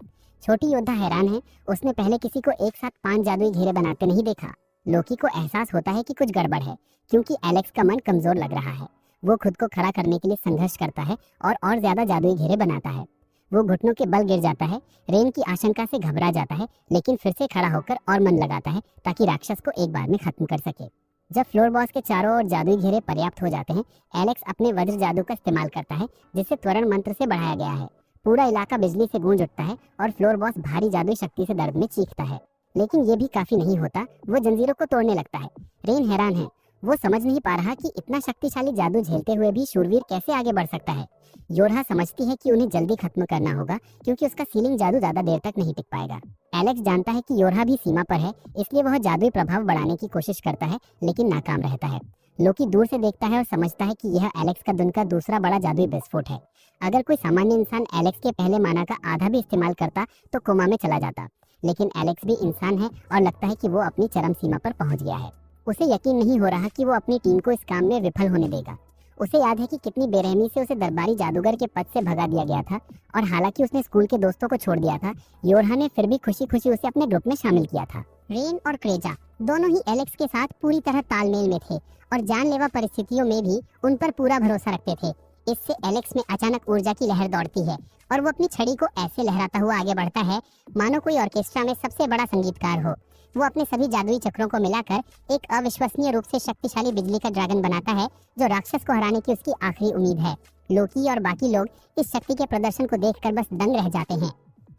छोटी योद्धा हैरान है, उसने पहले किसी को एक साथ 5 जादुई घेरे बनाते नहीं देखा। लोकी को एहसास होता है कि कुछ गड़बड़ है, क्योंकि एलेक्स का मन कमजोर लग रहा है। वो खुद को खड़ा करने के लिए संघर्ष करता है और ज्यादा जादुई घेरे बनाता है। वो घुटनों के बल गिर जाता है। रेन की आशंका से घबरा जाता है, लेकिन फिर से खड़ा होकर और मन लगाता है ताकि राक्षस को एक बार में खत्म कर सके। जब फ्लोर बॉस के चारों ओर जादुई घेरे पर्याप्त हो जाते हैं, एलेक्स अपने वज्र जादू का इस्तेमाल करता है, जिसे त्वरण मंत्र से बढ़ाया गया है। पूरा इलाका बिजली से गूंज उठता है और फ्लोर बॉस भारी जादुई शक्ति से दर्द में चीखता है। लेकिन ये भी काफी नहीं होता, वो जंजीरों को तोड़ने लगता है। रेन हैरान है, वो समझ नहीं पा रहा कि इतना शक्तिशाली जादू झेलते हुए भी शूरवीर कैसे आगे बढ़ सकता है। योरहा समझती है कि उन्हें जल्दी खत्म करना होगा क्योंकि उसका सीलिंग जादू ज्यादा देर तक नहीं टिक पाएगा। एलेक्स जानता है कि योरहा भी सीमा पर है, इसलिए वह जादुई प्रभाव बढ़ाने की कोशिश करता है लेकिन नाकाम रहता है। लोकी दूर से देखता है और समझता है कि यह एलेक्स का दुन का दूसरा बड़ा जादुई विस्फोट है। अगर कोई सामान्य इंसान एलेक्स के पहले माना का आधा भी इस्तेमाल करता तो कोमा में चला जाता, लेकिन एलेक्स भी इंसान है और लगता है कि वो अपनी चरम सीमा पर पहुंच गया है। उसे यकीन नहीं हो रहा कि वो अपनी टीम को इस काम में विफल होने देगा। उसे याद है कि कितनी बेरहमी से उसे दरबारी जादूगर के पद से भगा दिया गया था, और हालांकि उसने स्कूल के दोस्तों को छोड़ दिया था, योरहा ने फिर भी खुशी खुशी उसे अपने ग्रुप में शामिल किया था। रेन और क्रेजा दोनों ही एलेक्स के साथ पूरी तरह तालमेल में थे और जानलेवा परिस्थितियों में भी उन पर पूरा भरोसा रखते थे। इससे एलेक्स में अचानक ऊर्जा की लहर दौड़ती है और वो अपनी छड़ी को ऐसे लहराता हुआ आगे बढ़ता है मानो कोई ऑर्केस्ट्रा में सबसे बड़ा संगीतकार हो। वो अपने सभी जादुई चक्रों को मिलाकर एक अविश्वसनीय रूप से शक्तिशाली बिजली का ड्रैगन बनाता है जो राक्षस को हराने की उसकी आखिरी उम्मीद है। लोकी और बाकी लोग इस शक्ति के प्रदर्शन को देखकर बस दंग रह जाते हैं।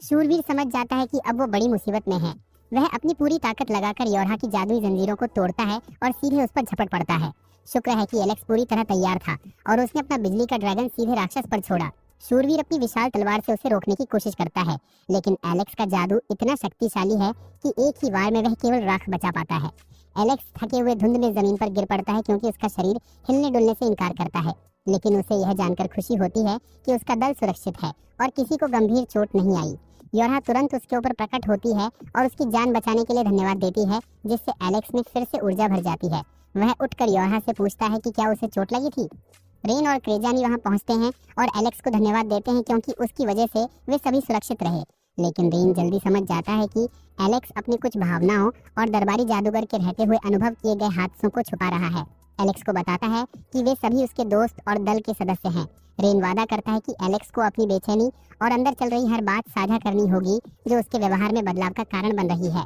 शूरवीर समझ जाता है कि अब वो बड़ी मुसीबत में है। वह अपनी पूरी ताकत लगाकर योरहा की जादुई जंजीरों को तोड़ता है और सीधे उस पर झपट पड़ता है। शुक्र है कि एलेक्स पूरी तरह तैयार था और उसने अपना बिजली का ड्रैगन सीधे राक्षस पर छोड़ा। शूरवीर अपनी विशाल तलवार से उसे रोकने की कोशिश करता है, लेकिन एलेक्स का जादू इतना शक्तिशाली है कि एक ही वार में वह केवल राख बचा पाता है। एलेक्स थके हुए धुंध में जमीन पर गिर पड़ता है क्योंकि उसका शरीर हिलने डुलने से इनकार करता है, लेकिन उसे यह जानकर खुशी होती है कि उसका दल सुरक्षित है और किसी को गंभीर चोट नहीं आई। योरहा तुरंत उसके ऊपर प्रकट होती है और उसकी जान बचाने के लिए धन्यवाद देती है, जिससे एलेक्स में फिर से ऊर्जा भर जाती है। वह उठकर योरहा से पूछता है कि क्या उसे चोट लगी थी। रेन और क्रेजानी वहां पहुंचते हैं और एलेक्स को धन्यवाद देते हैं क्योंकि उसकी वजह से वे सभी सुरक्षित रहे। लेकिन रेन जल्दी समझ जाता है कि एलेक्स अपनी कुछ भावनाओं और दरबारी जादूगर के रहते हुए अनुभव किए गए हादसों को छुपा रहा है। एलेक्स को बताता है कि वे सभी उसके दोस्त और दल के सदस्य हैं। रेन वादा करता है कि एलेक्स को अपनी बेचैनी और अंदर चल रही हर बात साझा करनी होगी जो उसके व्यवहार में बदलाव का कारण बन रही है।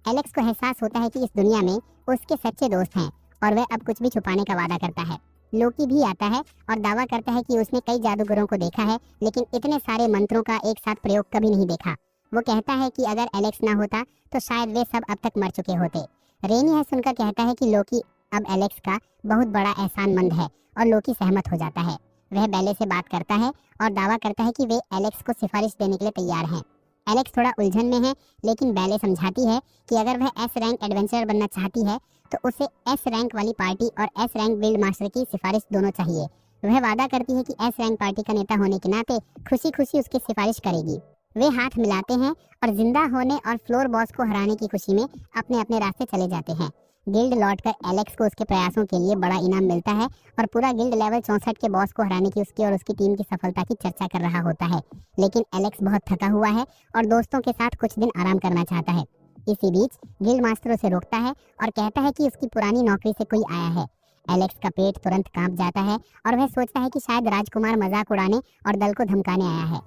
एलेक्स को एहसास होता है कि इस दुनिया में उसके सच्चे दोस्त हैं और वह अब कुछ भी छुपाने का वादा करता है। लोकी भी आता है और दावा करता है कि उसने कई जादूगरों को देखा है, लेकिन इतने सारे मंत्रों का एक साथ प्रयोग कभी नहीं देखा। वो कहता है कि अगर एलेक्स ना होता तो शायद वे सब अब तक मर चुके होते। रेन यह सुनकर कहता है कि लोकी अब एलेक्स का बहुत बड़ा एहसानमंद है और लोकी सहमत हो जाता है। वह बेले से बात करता है और दावा करता है कि वे एलेक्स को सिफारिश देने के लिए तैयार हैं। एलेक्स थोड़ा उलझन में है, लेकिन बेले समझाती है कि अगर वह एस रैंक एडवेंचरर बनना चाहती है तो उसे एस रैंक वाली पार्टी और एस रैंक बिल्ड मास्टर की सिफारिश दोनों चाहिए। वह वादा करती है कि एस रैंक पार्टी का नेता होने के नाते खुशी खुशी उसकी सिफारिश करेगी। वे हाथ मिलाते हैं और जिंदा होने और फ्लोर बॉस को हराने की खुशी में अपने अपने रास्ते चले जाते हैं। गिल्ड लौटकर एलेक्स को उसके प्रयासों के लिए बड़ा इनाम मिलता है और पूरा गिल्ड लेवल 64 के बॉस को हराने की उसकी और उसकी टीम की सफलता की चर्चा कर रहा होता है। लेकिन एलेक्स बहुत थका हुआ है और दोस्तों के साथ कुछ दिन आराम करना चाहता है। इसी बीच गिल्ड मास्टर उसे रोकता है और कहता है कि उसकी पुरानी नौकरी से कोई आया है। एलेक्स का पेट तुरंत कांप जाता है और वह सोचता है कि शायद राजकुमार मजाक उड़ाने और दल को धमकाने आया है,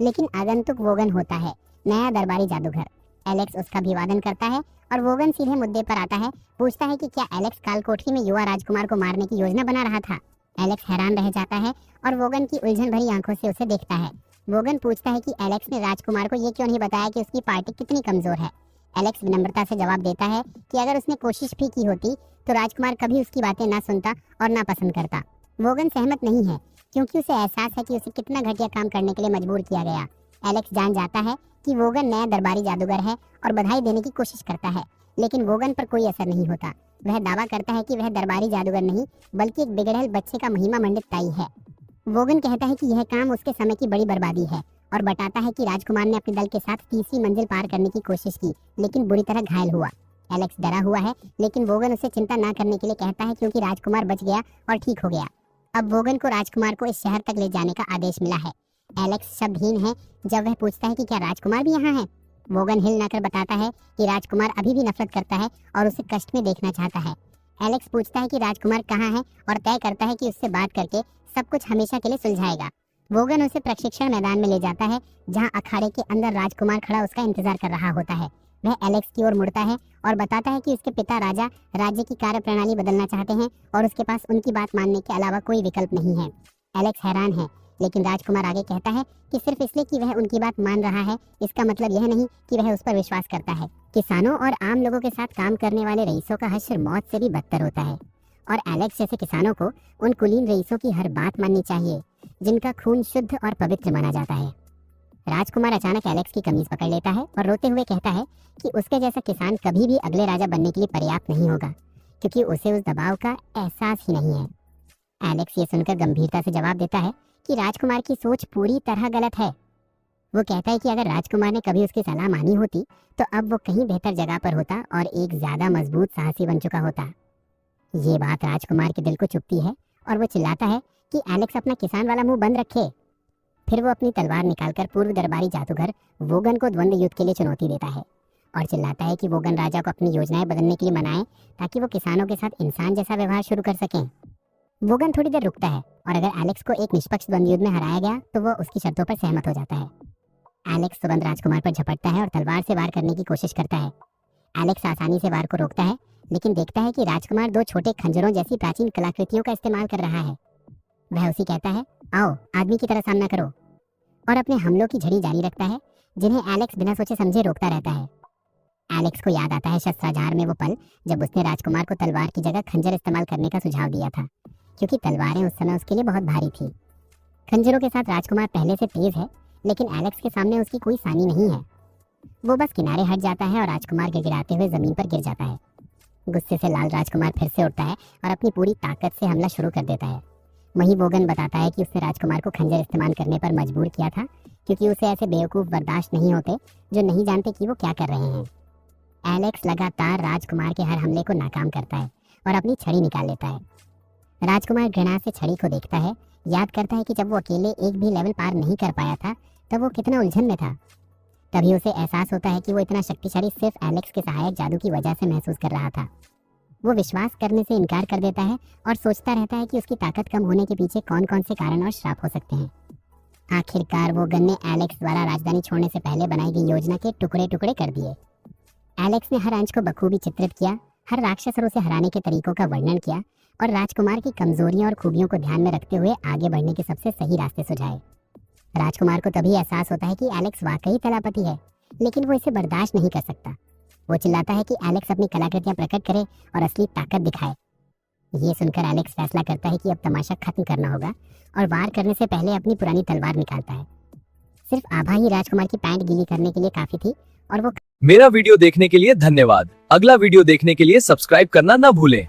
लेकिन आगंतुक वोगन होता है, नया दरबारी जादूगर। एलेक्स उसका अभिवादन करता है और वोगन सीधे मुद्दे पर आता है। पूछता है कि क्या एलेक्स कालकोठरी में युवा राजकुमार को मारने की योजना बना रहा था। एलेक्स हैरान रह जाता है और वोगन की उलझन भरी आंखों से उसे देखता है। वोगन पूछता है कि एलेक्स ने राजकुमार को ये क्यों नहीं बताया कि उसकी पार्टी कितनी कमजोर है। एलेक्स विनम्रता से जवाब देता है कि अगर उसने कोशिश भी की होती तो राजकुमार कभी उसकी बातें ना सुनता और ना पसंद करता। वोगन सहमत नहीं है क्योंकि उसे एहसास है कि उसे कितना घटिया काम करने के लिए मजबूर किया गया। एलेक्स जान जाता है कि वोगन नया दरबारी जादूगर है और बधाई देने की कोशिश करता है, लेकिन वोगन पर कोई असर नहीं होता। वह दावा करता है कि वह दरबारी जादूगर नहीं बल्कि एक बिगड़ैल बच्चे का महिमा मंडित ताई है। वोगन कहता है कि यह काम उसके समय की बड़ी बर्बादी है और बताता है कि राजकुमार ने अपने दल के साथ तीसरी मंजिल पार करने की कोशिश की, लेकिन बुरी तरह घायल हुआ। एलेक्स डरा हुआ है, लेकिन वोगन उसे चिंता ना करने के लिए कहता है क्योंकि राजकुमार बच गया और ठीक हो गया। अब वोगन को राजकुमार को इस शहर तक ले जाने का आदेश मिला है। एलेक्स शब्दहीन है जब वह पूछता है कि क्या राजकुमार भी यहाँ है। वोगन हिल न कर बताता है कि राजकुमार अभी भी नफरत करता है और उसे कष्ट में देखना चाहता है। एलेक्स पूछता है कि राजकुमार कहाँ है और तय करता है कि उससे बात करके सब कुछ हमेशा के लिए सुलझाएगा। वोगन उसे प्रशिक्षण मैदान में ले जाता है जहाँ अखाड़े के अंदर राजकुमार खड़ा उसका इंतजार कर रहा होता है। वह एलेक्स की ओर मुड़ता है और बताता है कि उसके पिता राजा राज्य की कार्य प्रणाली बदलना चाहते हैं और उसके पास उनकी बात मानने के अलावा कोई विकल्प नहीं है। एलेक्स हैरान है, लेकिन राजकुमार आगे कहता है कि सिर्फ इसलिए कि वह उनकी बात मान रहा है इसका मतलब यह नहीं कि वह उस पर विश्वास करता है। किसानों और आम लोगों के साथ काम करने वाले रईसों का हश्र मौत से भी बदतर होता है और एलेक्स जैसे किसानों को उन कुलीन रईसों की हर बात माननी चाहिए जिनका खून शुद्ध और पवित्र माना जाता है। राजकुमार अचानक एलेक्स की कमीज पकड़ लेता है और रोते हुए कहता है कि उसके जैसा किसान कभी भी अगले राजा बनने के लिए पर्याप्त नहीं होगा, क्योंकि उसे उस दबाव का एहसास ही नहीं है। एलेक्स ये सुनकर गंभीरता से जवाब देता है कि राजकुमार की सोच पूरी तरह गलत है। वो कहता है कि अगर राजकुमार ने कभी उसकी सलाह मानी होती तो अब वो कहीं बेहतर जगह पर होता और एक ज्यादा मजबूत साहसी बन चुका होता। ये बात राजकुमार के दिल को चुभती है और वो चिल्लाता है कि एलेक्स अपना किसान वाला मुंह बंद रखे। फिर वो अपनी तलवार निकालकर पूर्व दरबारी जादूगर वोगन को द्वंद्व युद्ध के लिए चुनौती देता है और चिल्लाता है कि वोगन राजा को अपनी योजनाएं बदलने के लिए मनाए ताकि वो किसानों के साथ इंसान जैसा व्यवहार शुरू कर सकें। वोगन थोड़ी देर रुकता है और अगर एलेक्स को एक निष्पक्ष द्वंद्व युद्ध में हराया गया तो वो उसकी शर्तों पर सहमत हो जाता है। एलेक्स तुरंत राजकुमार पर झपटता है और तलवार से वार करने की कोशिश करता है। एलेक्स आसानी से वार को रोकता है, लेकिन देखता है कि राजकुमार दो छोटे खंजरों जैसी प्राचीन कलाकृतियों का इस्तेमाल कर रहा है। वह उसे कहता है, आओ आदमी की तरह सामना करो, और अपने हमलों की झड़ी जारी रखता है जिन्हें एलेक्स बिना सोचे समझे रोकता रहता है। एलेक्स को याद आता है शस्त्रागार में वो पल जब उसने राजकुमार को तलवार की जगह खंजर इस्तेमाल करने का सुझाव दिया था, क्योंकि तलवारें उस समय उसके लिए बहुत भारी थी। खंजरों के साथ राजकुमार पहले से तेज है, लेकिन एलेक्स के सामने उसकी कोई सानी नहीं है। वो बस किनारे हट जाता है और राजकुमार गिड़गिड़ाते हुए जमीन पर गिर जाता है। गुस्से से लाल राजकुमार फिर से उठता है और अपनी पूरी ताकत से हमला शुरू कर देता है। वहीं वोगन बताता है कि उसने राजकुमार को खंजर इस्तेमाल करने पर मजबूर किया था, क्योंकि उसे ऐसे बेवकूफ बर्दाश्त नहीं होते जो नहीं जानते कि वो क्या कर रहे हैं। एलेक्स लगातार राजकुमार के हर हमले को नाकाम करता है और अपनी छड़ी निकाल लेता है। राजकुमार घृणा से छड़ी को देखता है, याद करता है कि जब वो अकेले एक भी लेवल पार नहीं कर पाया था तब वो कितना उलझन में था। तभी उसे एहसास होता है कि वो इतना शक्तिशाली सिर्फ एलेक्स के सहायक जादू की वजह से महसूस कर रहा था। वो विश्वास करने से इनकार कर देता है और सोचता रहता है कि उसकी ताकत कम होने के पीछे कौन कौन से कारण और श्राप हो सकते हैं। आखिरकार वोगन ने एलेक्स द्वारा राजधानी छोड़ने से पहले बनाई गई योजना के टुकड़े टुकड़े कर दिए। एलेक्स ने हर अंश को बखूबी चित्रित किया, हर राक्षस और उसे हराने के तरीकों का वर्णन किया और राजकुमार की कमजोरियों और खूबियों को ध्यान में रखते हुए आगे बढ़ने के सबसे सही रास्ते सुझाए। राजकुमार को तभी एहसास होता है कि एलेक्स वाकई कलापति है, लेकिन वो इसे बर्दाश्त नहीं कर सकता। वो चिल्लाता है कि एलेक्स अपनी कलाकृतियां प्रकट करे और असली ताकत दिखाए। ये सुनकर एलेक्स फैसला करता है कि अब तमाशा खत्म करना होगा और वार करने से पहले अपनी पुरानी तलवार निकालता है। सिर्फ आभा ही राजकुमार की पैंट गीली करने के लिए काफी थी और वो मेरा वीडियो देखने के लिए धन्यवाद। अगला वीडियो देखने के लिए सब्सक्राइब करना न भूलें।